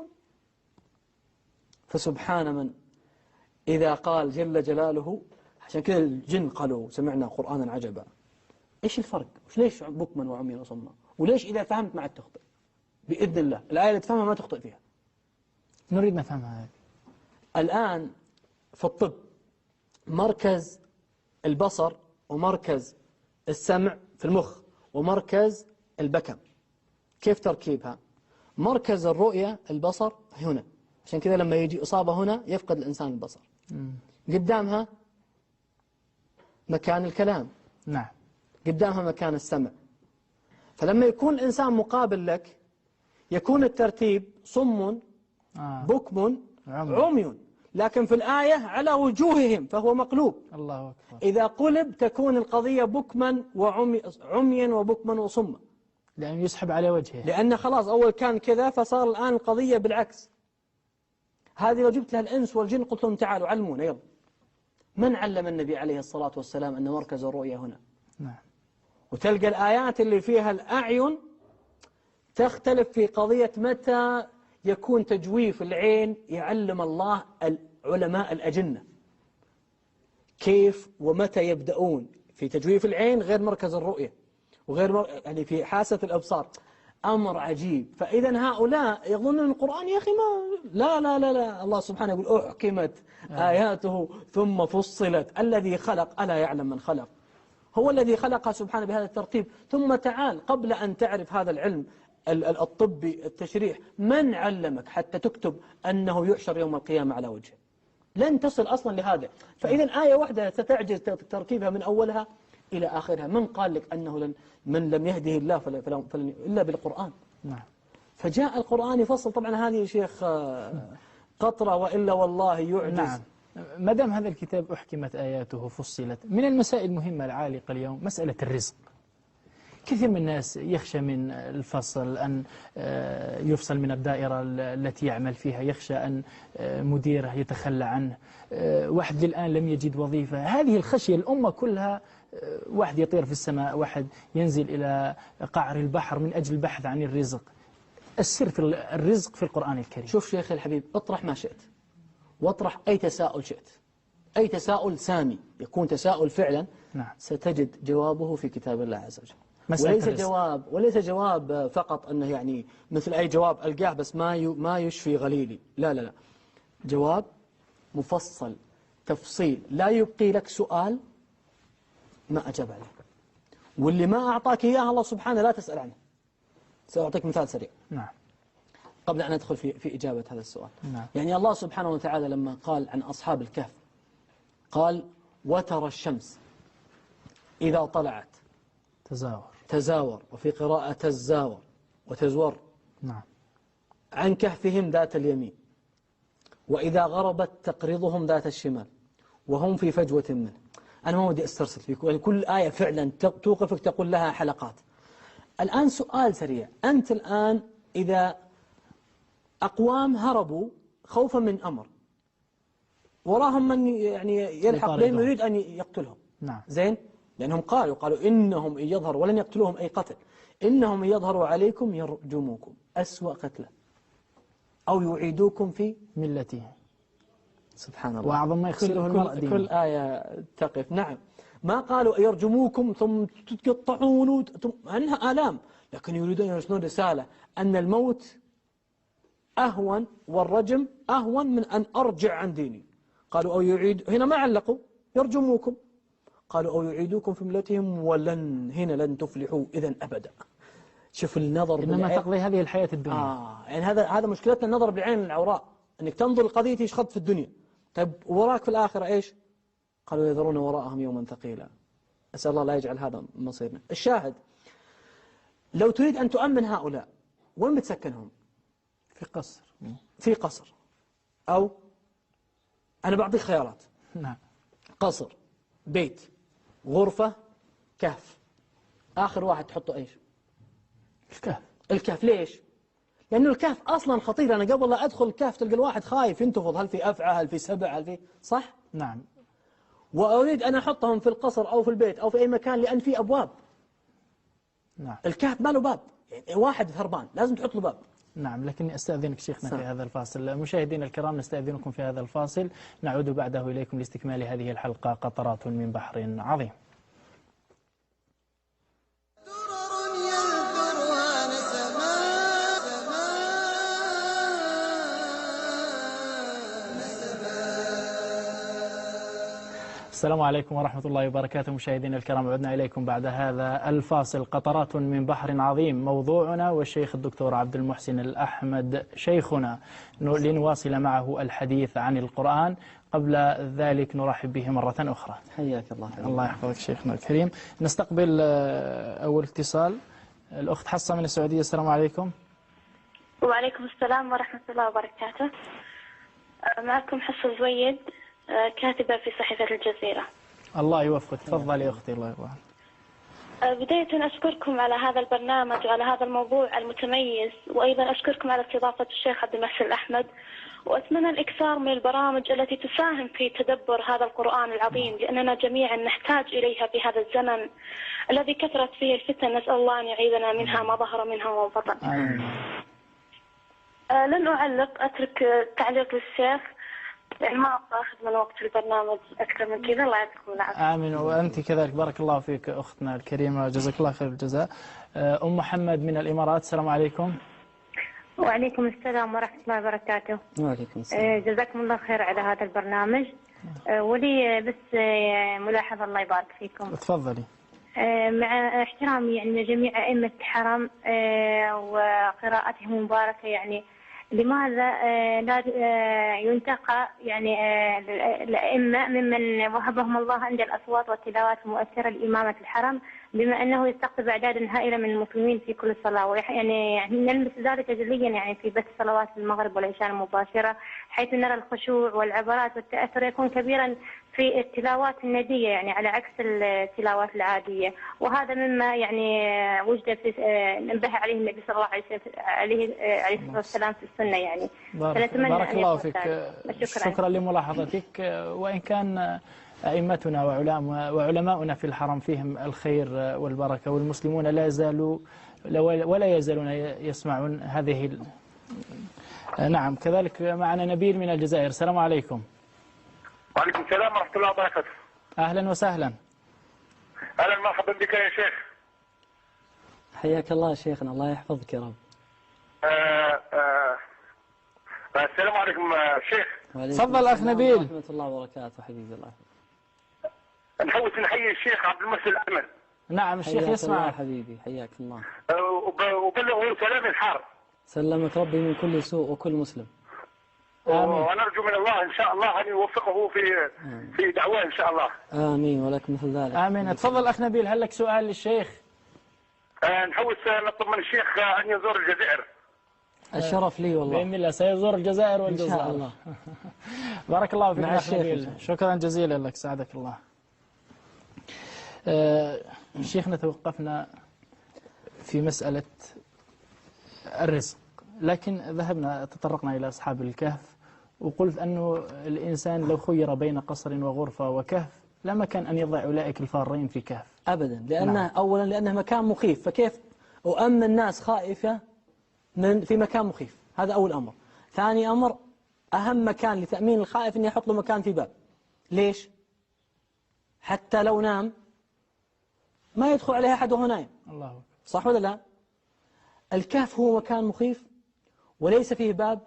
B: فسبحان من إذا قال جل جلاله. عشان كذا الجن قالوا سمعنا قرآنا عجبا. إيش الفرق؟ ليش بكما وعميا وصما؟ وليش إذا فهمت ما عاد تخطئ؟ بإذن الله الآية اللي تفهمها ما تخطئ فيها.
A: نريد نفهمها هذه.
B: الآن في الطب مركز البصر ومركز السمع في المخ ومركز البكم، كيف تركيبها؟ مركز الرؤية البصر هنا، عشان كذا لما يجي إصابة هنا يفقد الإنسان البصر. قدامها مكان الكلام،
A: نعم،
B: قدامها مكان السمع. فلما يكون الإنسان مقابل لك يكون الترتيب صم بكم عمي، لكن في الآية على وجوههم فهو مقلوب.
A: الله أكبر.
B: إذا قلب تكون القضية بكما عميا وبكما وصما،
A: لأن يسحب على وجهه،
B: لأن خلاص أول كان كذا فصار الآن القضية بالعكس. هذه لو جبت لها الإنس والجن قلت لهم تعالوا علمونا يلا. من علم النبي عليه الصلاة والسلام أن مركز الرؤية هنا؟
A: نعم.
B: وتلقى الآيات اللي فيها الأعين تختلف في قضية متى يكون تجويف العين. يعلم الله علماء الأجنة كيف ومتى يبدأون في تجويف العين غير مركز الرؤية وغير يعني في حاسة الأبصار. أمر عجيب. فإذا هؤلاء يظنون القرآن يا أخي ما لا لا لا لا. الله سبحانه يقول أحكمت آياته ثم فصلت. الذي خلق ألا يعلم من خلق؟ هو الذي خلقها سبحانه بهذا الترتيب. ثم تعال قبل أن تعرف هذا العلم الطبي التشريح، من علمك حتى تكتب أنه يحشر يوم القيامة على وجهه؟ لن تصل أصلا لهذا. فإذا آية واحدة ستعجز تركيبها من أولها إلى آخرها. من قال لك أنه من لم يهده الله فلن إلا بالقرآن.
A: نعم.
B: فجاء القرآن يفصل. طبعا هذه شيخ قطرة وإلا والله يعجز.
A: نعم. ما دام هذا الكتاب أحكمت آياته فصلت، من المسائل المهمة العالقة اليوم مسألة الرزق. كثير من الناس يخشى من الفصل، أن يفصل من الدائرة التي يعمل فيها، يخشى أن مديره يتخلى عنه، واحد للآن لم يجد وظيفة. هذه الخشية الأمة كلها، واحد يطير في السماء، واحد ينزل إلى قعر البحر من أجل البحث عن الرزق. السر في الرزق في القرآن الكريم.
B: شوف شيخي الحبيب، اطرح ما شئت واطرح أي تساؤل شئت، أي تساؤل سامي يكون تساؤل فعلا.
A: نعم.
B: ستجد جوابه في كتاب الله عز وجل. وليس جواب فقط أنه يعني مثل أي جواب ألقاه بس ما يشفي غليلي. لا لا لا، جواب مفصل تفصيل، لا يبقي لك سؤال ما أجاب عليه. واللي ما أعطاك إياه الله سبحانه لا تسأل عنه. سأعطيك مثال سريع.
A: نعم.
B: قبل أن ندخل في إجابة هذا السؤال.
A: نعم.
B: يعني الله سبحانه وتعالى لما قال عن أصحاب الكهف قال وترى الشمس إذا طلعت تزاور، وفي قراءة تزاور وتزور،
A: نعم،
B: عن كهفهم ذات اليمين، وإذا غربت تقرضهم ذات الشمال وهم في فجوة منه. أنا ما ودي أسترسل فيك، كل آية فعلا توقفك تقول لها حلقات. الآن سؤال سريع، أنت الآن إذا أقوام هربوا خوفا من أمر، وراهم من يعني يلحق بهم يريد أن يقتلهم،
A: نعم،
B: زين، لأنهم قالوا إنهم إن يظهروا، ولن يقتلوهم أي قتل، إنهم يظهروا عليكم يرجموكم أسوأ قتلة أو يعيدوكم في
A: ملته.
B: سبحان الله.
A: وأعظم ما يخسره المرء دينه.
B: كل آية تقف. نعم، ما قالوا يرجموكم ثم تتقطعون أنها آلام، لكن يريدون يرسلون رسالة أن الموت أهون والرجم أهون من أن أرجع عن ديني. قالوا أو يعيد، هنا ما علقوا يرجموكم، قالوا أو يعيدوكم في ملتهم هنا لن تفلحوا إذا أبدا. شوف النظر،
A: إنما تقضي هذه الحياة الدنيا.
B: يعني هذا مشكلتنا، النظر بالعين العوراء، أنك تنظر القضية يشخط في الدنيا. طيب وراك في الآخرة إيش؟ قالوا يذرون وراءهم يوما ثقيلا. أسأل الله لا يجعل هذا مصيرنا. الشاهد، لو تريد أن تؤمن هؤلاء وين بتسكنهم؟ في قصر، أو أنا بعطيك خيارات.
A: نعم.
B: قصر، بيت، غرفة، كهف. آخر واحد تحطه إيش؟ الكهف. ليش؟ لأنه الكهف أصلا خطير. أنا قبل لا أدخل الكهف تلقى الواحد خايف ينتفض، هل في أفعى، هل في سبع، هل في، صح؟
A: نعم.
B: وأريد أن أحطهم في القصر أو في البيت أو في أي مكان لأن في أبواب.
A: نعم.
B: الكهف ما له باب، يعني واحد هربان لازم تحط له باب.
A: نعم، لكني أستأذنك شيخنا في هذا الفاصل. مشاهدينا الكرام، نستأذنكم في هذا الفاصل، نعود بعده إليكم لاستكمال هذه الحلقة قطرات من بحر عظيم. السلام عليكم ورحمة الله وبركاته. مشاهدينا الكرام، عدنا إليكم بعد هذا الفاصل. قطرات من بحر عظيم موضوعنا، والشيخ الدكتور عبد المحسن الأحمد شيخنا، لنواصل معه الحديث عن القرآن. قبل ذلك نرحب به مرة أخرى.
B: حياك الله.
A: الله يحفظك شيخنا الكريم. نستقبل أول اتصال، الأخت حصة من السعودية. السلام عليكم.
D: وعليكم السلام ورحمة الله وبركاته. معكم حصة زويد، كاتبة في صحيفة الجزيرة.
A: الله يوفقك. تفضلي يا أختي. الله يرضى عنك.
D: بداية أشكركم على هذا البرنامج وعلى هذا الموضوع المتميز، وأيضا أشكركم على استضافة الشيخ عبد المحسن الأحمد، وأتمنى الإكثار من البرامج التي تساهم في تدبر هذا القرآن العظيم، لأننا جميعا نحتاج إليها في هذا الزمن الذي كثرت فيه الفتن. نسأل الله أن يعيذنا منها ما ظهر منها وما بطن. لن أعلق، أترك تعليق للشيخ، يعني ما أبغى أخذ من وقت البرنامج أكثر من كذا. الله يعطيكم العافية.
A: آمين. وأنت كذلك، بارك الله فيك أختنا الكريمة، جزاك الله خير الجزاء. أم محمد من الإمارات. السلام عليكم.
E: وعليكم السلام ورحمة الله وبركاته.
B: وعليكم السلام.
E: جزاكم الله خير على هذا البرنامج. ولي بس ملاحظة، الله يبارك فيكم.
A: تفضلي.
E: مع احترامي يعني جميع أئمة الحرم وقراءتهم مباركة، يعني لماذا لا ينتقى يعني الأئمة ممن وهبهم الله عند الأصوات والتلاوات المؤثرة لإمامة الحرم، بما أنه يستقطب أعدادا هائلة من المسلمين في كل صلاة، يعني نلمس ذلك جليا يعني في بث صلوات المغرب والعشاء المباشرة، حيث نرى الخشوع والعبرات والتأثر يكون كبيرا في التلاوات الندية، يعني على عكس التلاوات العادية. وهذا مما يعني وجد في نبه عليه النبي صلى الله عليه والسلام في السنة يعني.
A: بارك الله فيك. شكرا لملاحظتك. وإن كان أئمتنا وعلماؤنا في الحرم فيهم الخير والبركة، والمسلمون لا يزالوا ولا يزالون يسمعون هذه نعم. كذلك معنا نبيل من الجزائر. السلام عليكم.
F: وعليكم السلام ورحمة الله وبركاته.
A: أهلا وسهلا.
F: أهلا مرحبا بك يا شيخ.
B: حياك الله شيخنا، الله يحفظك يا رب.
F: السلام عليكم شيخ.
A: تفضل أخ نبيل.
B: ورحمة الله وبركاته. حبيبي الله
F: نحوس نحيي الشيخ عبد المحسن الأحمد.
A: نعم الشيخ يسمع.
B: حبيبي حياك الله.
F: وبلغوا سلام الحار.
B: سلمك ربي من كل سوء وكل مسلم.
A: آمين.
F: ونرجو من الله إن شاء الله أن يوفقه في دعواه إن شاء الله.
B: آمين ولك مثل ذلك.
A: آمين. تفضل أخ نبيل، هل لك سؤال للشيخ؟
F: نحوس نطلب من الشيخ أن يزور الجزائر.
B: الشرف لي والله.
A: بإذن الله سيزور الجزائر والجزائر
B: إن شاء الله.
A: بارك الله فيك
B: مع
A: أخ نبيل،
B: الشيخ.
A: شكرا جزيلا لك، سعدك الله. شيخنا توقفنا في مسألة الرزق، لكن تطرقنا إلى أصحاب الكهف، وقلت أنه الإنسان لو خير بين قصر وغرفة وكهف لما كان أن يضع أولئك الفارين في كهف
B: أبدا، لأنه
A: نعم.
B: أولا لأنه مكان مخيف، فكيف أؤمن الناس خائفة في مكان مخيف؟ هذا أول أمر. ثاني أمر، أهم مكان لتأمين الخائف أن يحط له مكان في باب. ليش؟ حتى لو نام ما يدخل عليه أحد وهو نايم.
A: الله أكبر.
B: صح ولا لا؟ الكهف هو مكان مخيف وليس فيه باب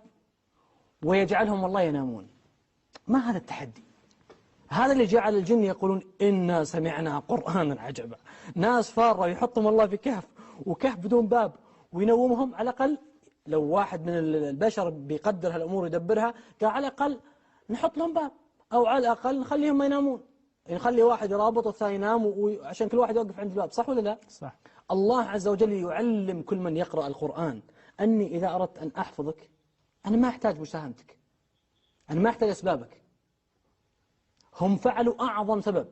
B: ويجعلهم والله ينامون. ما هذا التحدي؟ هذا اللي جعل الجن يقولون إنا سمعنا قرآنا عجبا. ناس فارة يحطهم الله في كهف، وكهف بدون باب، وينومهم. على الأقل لو واحد من البشر بيقدر هالأمور يدبرها، قال على الأقل نحط لهم باب، أو على الأقل نخليهم ما ينامون، نخلي واحد يرابط والثاني ينام، وعشان كل واحد يوقف عند الباب. صح ولا لا؟
A: صح.
B: الله عز وجل يعلم كل من يقرأ القرآن أني إذا أردت أن أحفظك أنا ما أحتاج مساهمتك، أنا ما أحتاج أسبابك. هم فعلوا أعظم سبب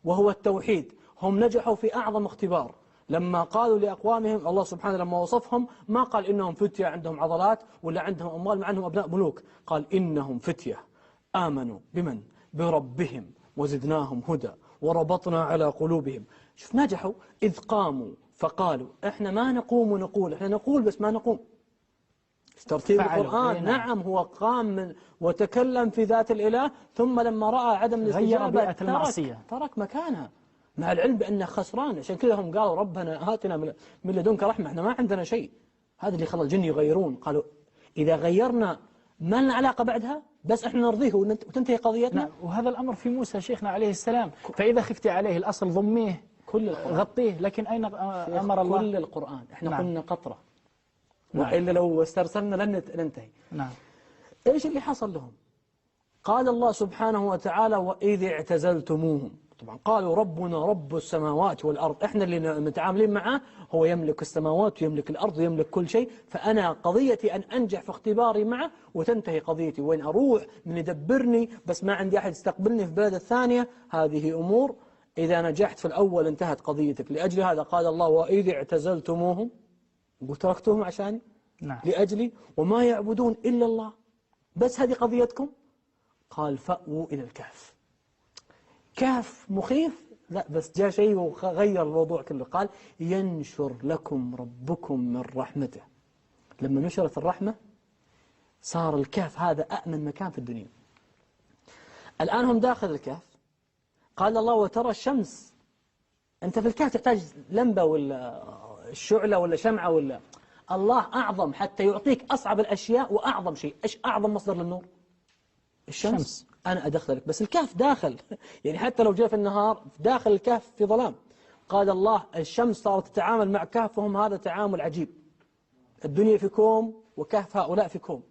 B: وهو التوحيد. هم نجحوا في أعظم اختبار لما قالوا لأقوامهم، الله سبحانه لما وصفهم ما قال إنهم فتية عندهم عضلات ولا عندهم أموال مع أنهم أبناء ملوك، قال إنهم فتية آمنوا بمن؟ بربهم وزدناهم هدى وربطنا على قلوبهم. شوف نجحوا إذ قاموا فقالوا إحنا ما نقوم ونقول، إحنا نقول بس ما نقوم. ترتيب القرآن نعم هو قام وتكلم في ذات الإله، ثم لما رأى عدم الاستجابة ترك مكانها، مع العلم بأنه خسران. عشان كذا هم قالوا ربنا آتنا من لدنك رحمة، احنا ما عندنا شيء. هذا اللي خلى الجن يغيرون، قالوا إذا غيرنا ما لنا علاقة بعدها، بس احنا نرضيه وتنتهي قضيتنا.
A: نعم. وهذا الأمر في موسى شيخنا عليه السلام، فإذا خفت عليه الأصل ضميه
B: كل
A: غطيه، لكن أين أمر الله؟
B: كل القرآن احنا
A: نعم.
B: قلنا قطرة،
A: نعم.
B: وإلا لو استرسلنا لن ننتهي.
A: نعم.
B: إيش اللي حصل لهم؟ قال الله سبحانه وتعالى وإذ اعتزلتموهم. طبعا قالوا ربنا رب السماوات والأرض، احنا اللي متعاملين معه، هو يملك السماوات ويملك الأرض ويملك كل شيء، فأنا قضيتي أن أنجح في اختباري معه وتنتهي قضيتي. وين أروح من يدبرني بس ما عندي أحد يستقبلني في بلد الثانية، هذه أمور إذا نجحت في الأول انتهت قضيتك. لأجل هذا قال الله وإذ اعتزلتموهم، قلت تركتهم عشاني.
A: نعم.
B: لأجلي وما يعبدون إلا الله، بس هذه قضيتكم. قال فأووا إلى الكهف. كهف مخيف؟ لا، بس جاء شيء وغير الموضوع كله. قال ينشر لكم ربكم من رحمته. لما نشرت الرحمة صار الكهف هذا أأمن مكان في الدنيا. الآن هم داخل الكهف، قال الله وترى الشمس. أنت في الكهف تحتاج لمبة ولا شعلة ولا شمعة ولا، الله أعظم حتى يعطيك أصعب الأشياء وأعظم شيء. إيش أعظم مصدر للنور؟ الشمس. أنا أدخلك، بس الكهف داخل يعني حتى لو جاء في النهار داخل الكهف في ظلام. قال الله الشمس صارت تتعامل مع كهفهم، هذا تعامل عجيب. الدنيا في كوم وكهف هؤلاء في كوم،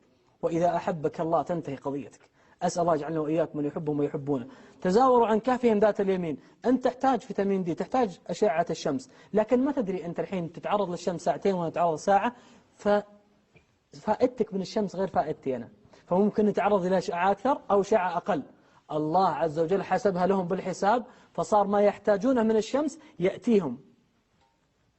B: وإذا أحبك الله تنتهي قضيتك. أسأل الله يجعلنا وإياكم من يحبهم ويحبونه. تزاوروا عن كهفهم ذات اليمين. أنت تحتاج فيتامين دي، تحتاج أشعة الشمس، لكن ما تدري أنت الحين تتعرض للشمس ساعتين وأنا أتعرض ساعة، فائدتك من الشمس غير فائدتي أنا، فممكن نتعرض إلى أشعة أكثر أو أشعة أقل. الله عز وجل حسبها لهم بالحساب، فصار ما يحتاجونه من الشمس يأتيهم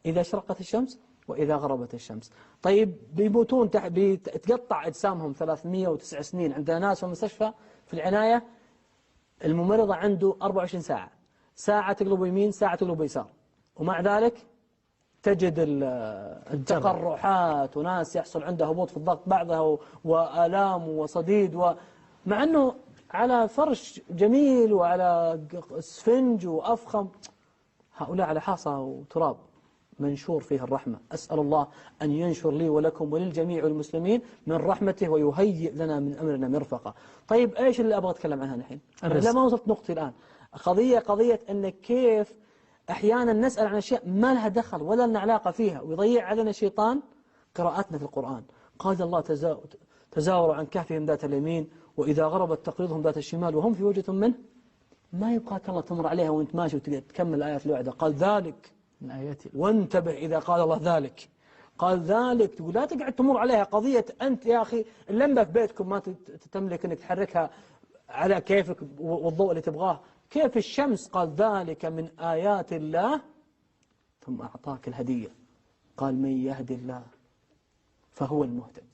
B: إذا أشرقت الشمس وإذا غربت الشمس. طيب بيموتون بتقطع أجسامهم 309 سنين. عندنا ناس في المستشفى في العناية الممرضة عنده 24 ساعة، ساعة تقلب يمين ساعة تقلب يسار، ومع ذلك تجد التقرحات وناس يحصل عنده هبوط في الضغط بعضها وآلام وصديد، مع أنه على فرش جميل وعلى اسفنج وأفخم. هؤلاء على حاصة وتراب منشور فيه الرحمة. أسأل الله أن ينشر لي ولكم وللجميع المسلمين من رحمته ويهيئ لنا من أمرنا مرفقة. طيب إيش اللي أبغى أتكلم عنها الحين؟ لا ما وصلت نقطتي الآن. قضية أن كيف أحيانا نسأل عن أشياء ما لها دخل ولا لنا علاقة فيها ويضيع علينا الشيطان
C: قراءاتنا في القرآن. قال الله تزاوروا عن كهفهم ذات اليمين وإذا غربت تقرضهم ذات الشمال وهم في وجهة منه. ما يبقاك الله تمر عليها وانت ماشي وتكمل الآيات الوعدة. قال ذلك
A: من آيات الله.
C: وانتبه إذا قال الله ذلك، قال ذلك، تقول لا تقعد تمر عليها قضية أنت يا أخي اللمبة في بيتكم ما تملك أنك تحركها على كيفك والضوء اللي تبغاه، كيف الشمس. قال ذلك من آيات الله، ثم أعطاك الهدية. قال من يهدي الله فهو المهتد.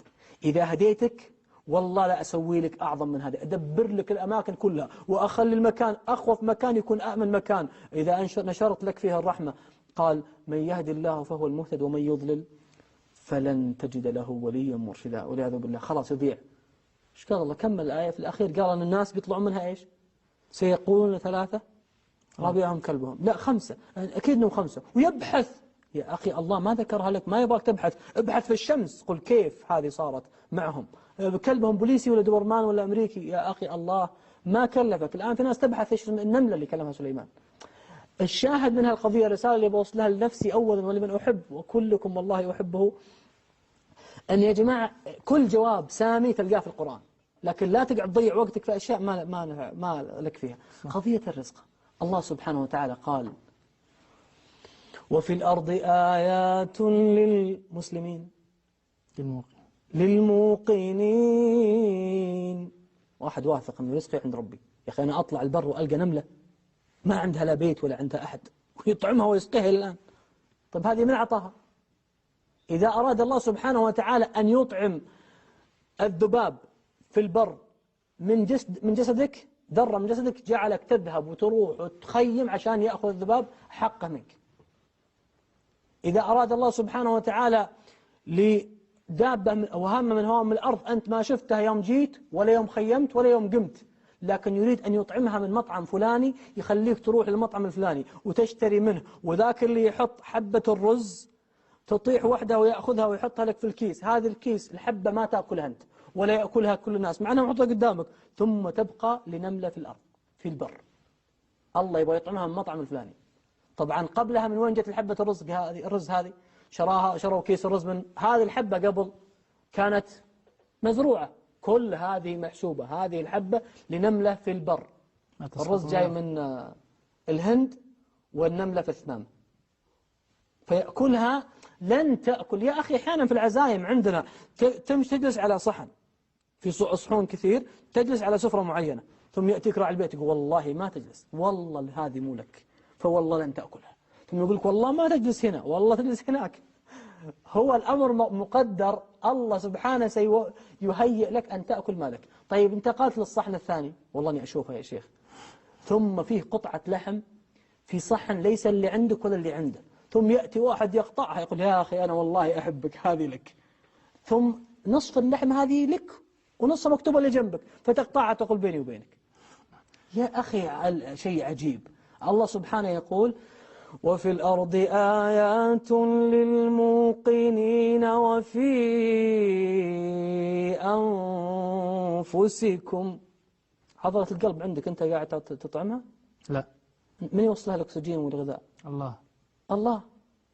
C: إذا هديتك والله لا أسوي لك أعظم من هذا، أدبر لك الأماكن كلها وأخلي المكان أخوف مكان يكون أأمن مكان إذا نشرت لك فيها الرحمة. قال من يهدي الله فهو المهتد ومن يضلل فلن تجد له وليا مرشدا. والعياذ بالله خلاص يضيع. ايش قال الله؟ كمل الآية في الأخير قال أن الناس بيطلعون منها إيش؟ سيقولون 3 رابعهم كلبهم. لا 5، أكيد أنهم 5. ويبحث. يا أخي الله ما ذكرها لك، ما يبغاك تبحث، ابحث في الشمس قل كيف هذه صارت معهم، كلبهم بوليسي ولا دورمان ولا أمريكي. يا أخي الله ما كلفك. الآن في ناس تبحث إيش النملة اللي كلمها سليمان. الشاهد من هالقضية الرسالة اللي بوصلها لنفسي أولا ولمن أحب وكلكم والله أحبه، أن يا جماعة كل جواب سامي تلقاه في القرآن، لكن لا تقعد تضيع وقتك في أشياء ما لك فيها. قضية الرزق الله سبحانه وتعالى قال وفي الأرض آيات للمسلمين للموقنين. واحد واثق أن رزقي عند ربي. يا أخي أنا أطلع البر وألقى نملة ما عندها لا بيت ولا عندها أحد ويطعمها ويسقيها الآن. طيب هذه من أعطاها؟ إذا أراد الله سبحانه وتعالى أن يطعم الذباب في البر من جسدك، ذرة من جسدك، جعلك تذهب وتروح وتخيم عشان يأخذ الذباب حقه منك. إذا أراد الله سبحانه وتعالى لدابة أو هامة من هوام الأرض أنت ما شفتها يوم جيت ولا يوم خيمت ولا يوم قمت، لكن يريد أن يطعمها من مطعم فلاني، يخليك تروح للمطعم الفلاني وتشتري منه، وذاك اللي يحط حبة الرز تطيح وحده ويأخذها ويحطها لك في الكيس. هذه الكيس الحبة ما تأكلها أنت ولا يأكلها كل الناس مع أنها محطوطة قدامك، ثم تبقى لنملة في الأرض في البر. الله يبغى يطعمها من المطعم الفلاني. طبعا قبلها من وين جت الحبة الرز هذه؟ شروا كيس الرز من هذه الحبة قبل كانت مزروعة. كل هذه محسوبة، هذه الحبة لنملة في البر. الرز جاي من الهند والنملة في الثمام فيأكلها. لن تأكل يا أخي. أحيانا في العزايم عندنا تمشي تجلس على صحن في صحون كثير، تجلس على سفرة معينة، ثم يأتيك راعي البيت يقول والله ما تجلس، والله هذه مو لك، فوالله لن تأكلها. ثم يقول لك والله ما تجلس هنا، والله تجلس هناك. هو الأمر مقدر، الله سبحانه سيهيئ لك أن تأكل مالك. طيب انتقلت للصحن الثاني، والله أني أشوفها يا شيخ، ثم فيه قطعة لحم في صحن ليس اللي عندك ولا اللي عنده، ثم يأتي واحد يقطعها يقول يا أخي أنا والله أحبك هذه لك، ثم نصف اللحم هذه لك ونصف مكتوبة اللي جنبك، فتقطعها تقول بيني وبينك. يا أخي شيء عجيب. الله سبحانه يقول وفي الأرض آيات للموقنين وفي أنفسكم. حضرة القلب عندك أنت قاعد تطعمها؟
A: لا.
C: من يوصلها الأكسجين والغذاء؟ الله.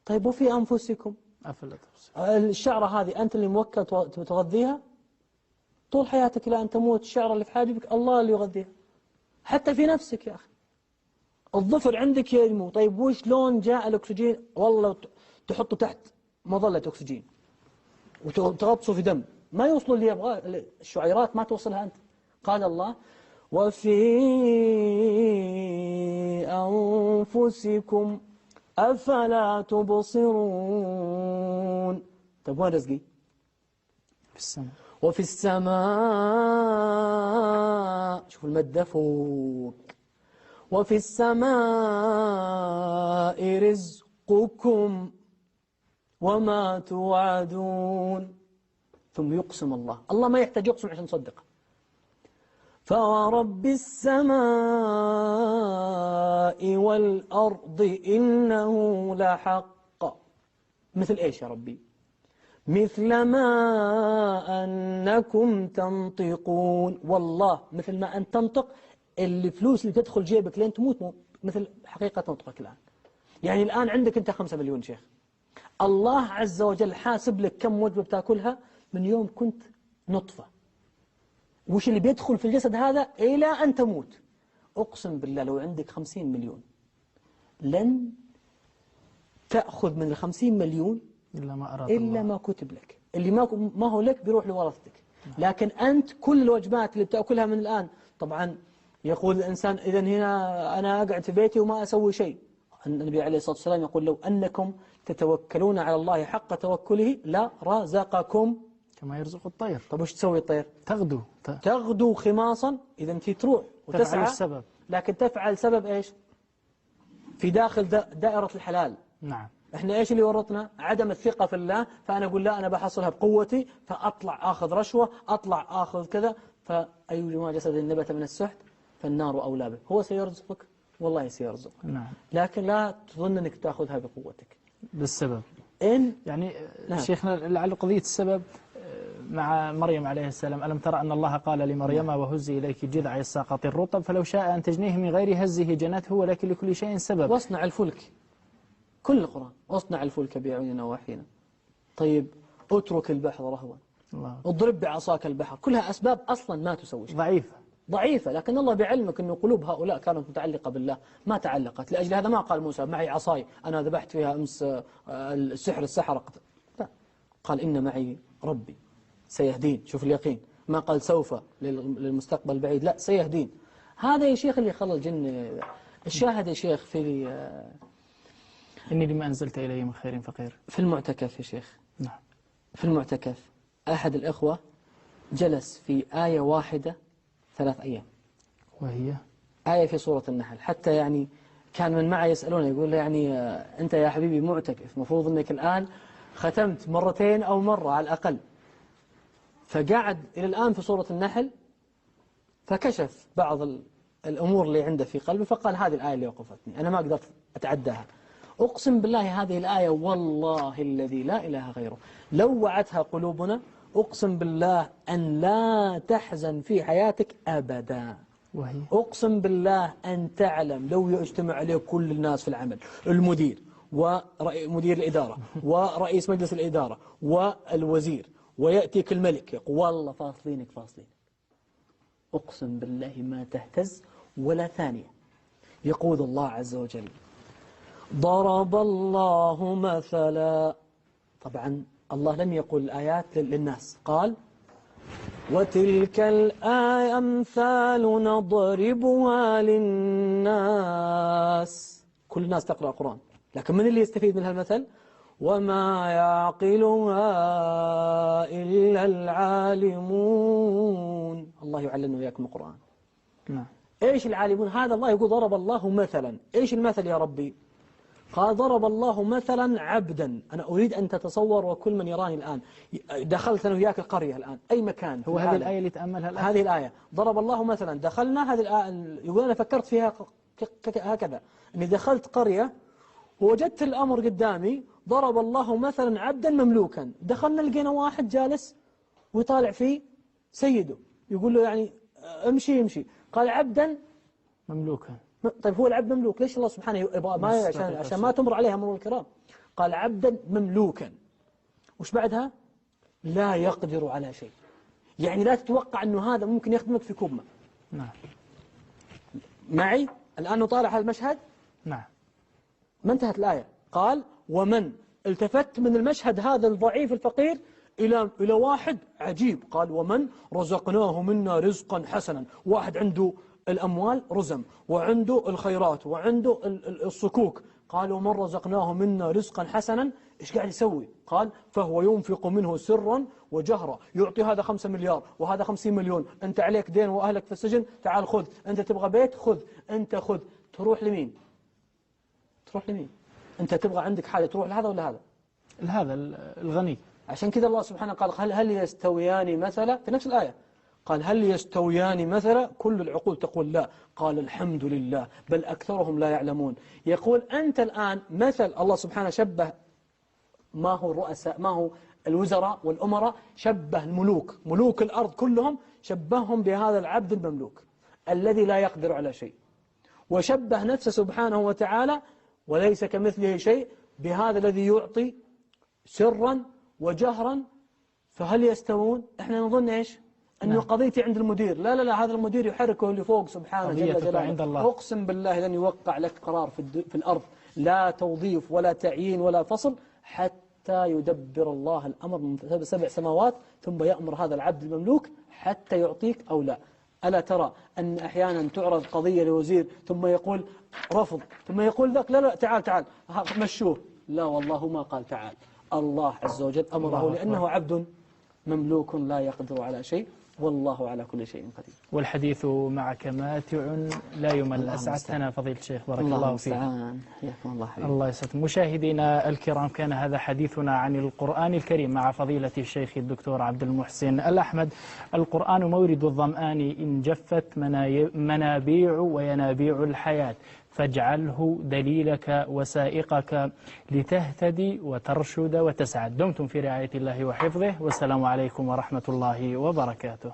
C: طيب وفي أنفسكم
A: أفلا تبصرون.
C: الشعرة هذه أنت اللي موكل تغذيها طول حياتك إلى أن تموت. الشعرة اللي في حاجبك الله اللي يغذيها. حتى في نفسك يا أخي الظفر عندك ينمو. طيب وش لون جاء الأكسجين؟ والله تحطه تحت مظلة أكسجين وتغطسه في دم ما يوصل اللي يبغاه. الشعيرات ما توصلها أنت. قال الله وفي أنفسكم أفلا تبصرون. طيب وين رزقي؟
A: في السماء.
C: وفي السماء. شوف المادة فوق. وفي السماء رزقكم وما توعدون. ثم يقسم الله ما يحتاج يقسم عشان نصدق. فورب السماء والأرض إنه لحق. مثل إيش يا ربي؟ مثل ما أنكم تنطقون. والله مثل ما أن تنطق الفلوس اللي تدخل جيبك لين تموت مثل حقيقة نطقك الآن. يعني الآن عندك أنت 5 مليون شيخ، الله عز وجل حاسب لك كم وجبة بتاكلها من يوم كنت نطفة، وش اللي بيدخل في الجسد هذا إلى أن تموت. أقسم بالله لو عندك 50 مليون لن تأخذ من 50 مليون
A: إلا ما أراد
C: إلا ما كتب لك. اللي ما هو لك بيروح لورثتك. لكن أنت كل الوجبات اللي بتأكلها من الآن، طبعا يقول الإنسان إذن هنا أنا أقعد في بيتي وما أسوي شيء. النبي عليه الصلاة والسلام يقول لو أنكم تتوكلون على الله حق توكله لا رزقكم
A: كما يرزق الطير.
C: طب وش تسوي الطير؟
A: تغدو
C: خماصا. إذا أنت تروح
A: تفعل
C: وتسعى
A: السبب،
C: لكن تفعل سبب إيش؟ في داخل دائرة الحلال.
A: نعم.
C: إحنا إيش اللي ورطنا؟ عدم الثقة في الله. فأنا أقول لا أنا بحصلها بقوتي، فأطلع آخذ رشوة، أطلع آخذ كذا. فأيما جسد نبت من السحت فالنار أولى به. هو سيرزقك والله سيرزقك.
A: نعم.
C: لكن لا تظن أنك تأخذها بقوتك
A: بالسبب. يعني
C: نعم.
A: شيخنا لعل قضية السبب مع مريم عليه السلام، ألم ترى أن الله قال لمريم وهزي إليك جذع الساقط الرطب فلو شاء أن تجنيه من غير هزه جنته ولكن لكل شيء سبب.
C: واصنع الفلك، كل القرآن واصنع الفلك بأعيننا ووحينا. طيب اترك البحر رهوا، اضرب بعصاك البحر، كلها أسباب أصلا ما تسوي شيء، ضعيفة. لكن الله بعلمك أن قلوب هؤلاء كانت متعلقة بالله ما تعلقت. لأجل هذا ما قال موسى معي عصاي أنا ذبحت فيها أمس السحرة لا، قال إن معي ربي سيهدين. شوف اليقين، ما قال سوف للمستقبل البعيد، لا سيهدين. هذا يا شيخ اللي خلى الجن. الشاهد يا شيخ في
A: إني لما أنزلت إلي من خير فقير.
C: في المعتكف يا شيخ،
A: نعم،
C: في المعتكف أحد الإخوة جلس في آية واحدة 3 أيام،
A: وهي
C: آية في سورة النحل. حتى يعني كان من معي يسألونه يقول له يعني أنت يا حبيبي معتكف، مفروض أنك الآن ختمت 2 أو مرة على الأقل. فقعد إلى الآن في سورة النحل فكشف بعض الأمور اللي عنده في قلبه، فقال هذه الآية اللي وقفتني أنا ما قدرت أتعداها. أقسم بالله هذه الآية والله الذي لا إله غيره لو وعتها قلوبنا أقسم بالله أن لا تحزن في حياتك أبدا.
A: وهي
C: أقسم بالله أن تعلم لو يجتمع عليه كل الناس في العمل، المدير ومدير الإدارة ورئيس مجلس الإدارة والوزير، ويأتيك الملك يقول والله فاصلينك. أقسم بالله ما تهتز ولا ثانية. يقول الله عز وجل ضرب الله مثلا. طبعا الله لم يقل الآيات للناس، قال وتلك الأمثال نضربها للناس. كل الناس تقرأ القرآن، لكن من اللي يستفيد من هالمثل؟ وما يعقلها إلا العالمون. الله يعلمنا وياكم القرآن.
A: نعم.
C: إيش العالمون؟ هذا الله يقول ضرب الله مثلا. إيش المثل يا ربي؟ قال ضرب الله مثلا عبدا. أنا أريد أن تتصور وكل من يراني الآن، دخلت أنا وياك القرية الآن أي مكان،
A: هو هذه الآية اللي تأملها الآن؟
C: هذه الآية ضرب الله مثلا. دخلنا هذه الآية، يقول أنا فكرت فيها هكذا، أني دخلت قرية ووجدت الأمر قدامي ضرب الله مثلا عبدا مملوكا. دخلنا لقينا واحد جالس ويطالع فيه سيده يقول له يعني امشي. قال عبدا
A: مملوكا.
C: طيب هو العبد مملوك، ليش الله سبحانه يبغى عشان ما تمر عليها مرور الكرام؟ قال عبدا مملوكا. وش بعدها؟ لا يقدر على شيء. يعني لا تتوقع أنه هذا ممكن يخدمك في كوبمة.
A: نعم.
C: معي الآن نطالع هذا المشهد.
A: نعم.
C: ما انتهت الآية. قال ومن التفت من المشهد هذا الضعيف الفقير إلى واحد عجيب. قال ومن رزقناه منا رزقا حسنا. واحد عنده الأموال رزم، وعنده الخيرات، وعنده الصكوك. قال ومن رزقناه منا رزقا حسنا. إيش قاعد يسوي؟ قال فهو ينفق منه سرا وجهرا. يعطي هذا 5 مليار وهذا 50 مليون. أنت عليك دين وأهلك في السجن، تعال خذ. أنت تبغى بيت، خذ. أنت خذ. تروح لمين؟ أنت تبغى عندك حاجة تروح لهذا ولا هذا؟
A: هذا الغني.
C: عشان كذا الله سبحانه قال هل يستويان مثلا في نفس الآية. قال هل يستويان مثلا؟ كل العقول تقول لا. قال الحمد لله بل أكثرهم لا يعلمون. يقول أنت الآن مثل الله سبحانه شبه ما هو الرؤساء، ما هو الوزراء والأمراء، شبه الملوك، ملوك الأرض كلهم شبههم بهذا العبد المملوك الذي لا يقدر على شيء. وشبه نفسه سبحانه وتعالى وليس كمثله شيء بهذا الذي يعطي
B: سرا وجهرا، فهل يستوون؟ احنا نظن ايش؟ انه قضيتي عند المدير، لا لا لا، هذا المدير يحركه اللي فوق سبحانه جل جلاله
A: عند الله.
B: اقسم بالله لن يوقع لك قرار في الارض، لا توظيف ولا تعيين ولا فصل، حتى يدبر الله الامر من 7 سماوات، ثم يأمر هذا العبد المملوك حتى يعطيك او لا. ألا ترى أن أحيانا تعرض قضية لوزير ثم يقول رفض، ثم يقول ذاك لا لا تعال تعال مشوه؟ لا والله ما قال تعال، الله عز وجل أمره لأنه عبد مملوك لا يقدر على شيء، والله على كل شيء قدير.
A: والحديث معك ماتع لا يمل. أسعدتنا فضيلة الشيخ، بارك الله فيك.
B: الله
A: الله يسعدك. مشاهدينا الكرام، كان هذا حديثنا عن القرآن الكريم مع فضيلة الشيخ الدكتور عبد المحسن الأحمد. القرآن مورد الظمآن إن جفت منابيع وينابيع الحياة، فاجعله دليلك وسائقك لتهتدي وترشد وتسعد. دمتم في رعاية الله وحفظه، والسلام عليكم ورحمة الله وبركاته.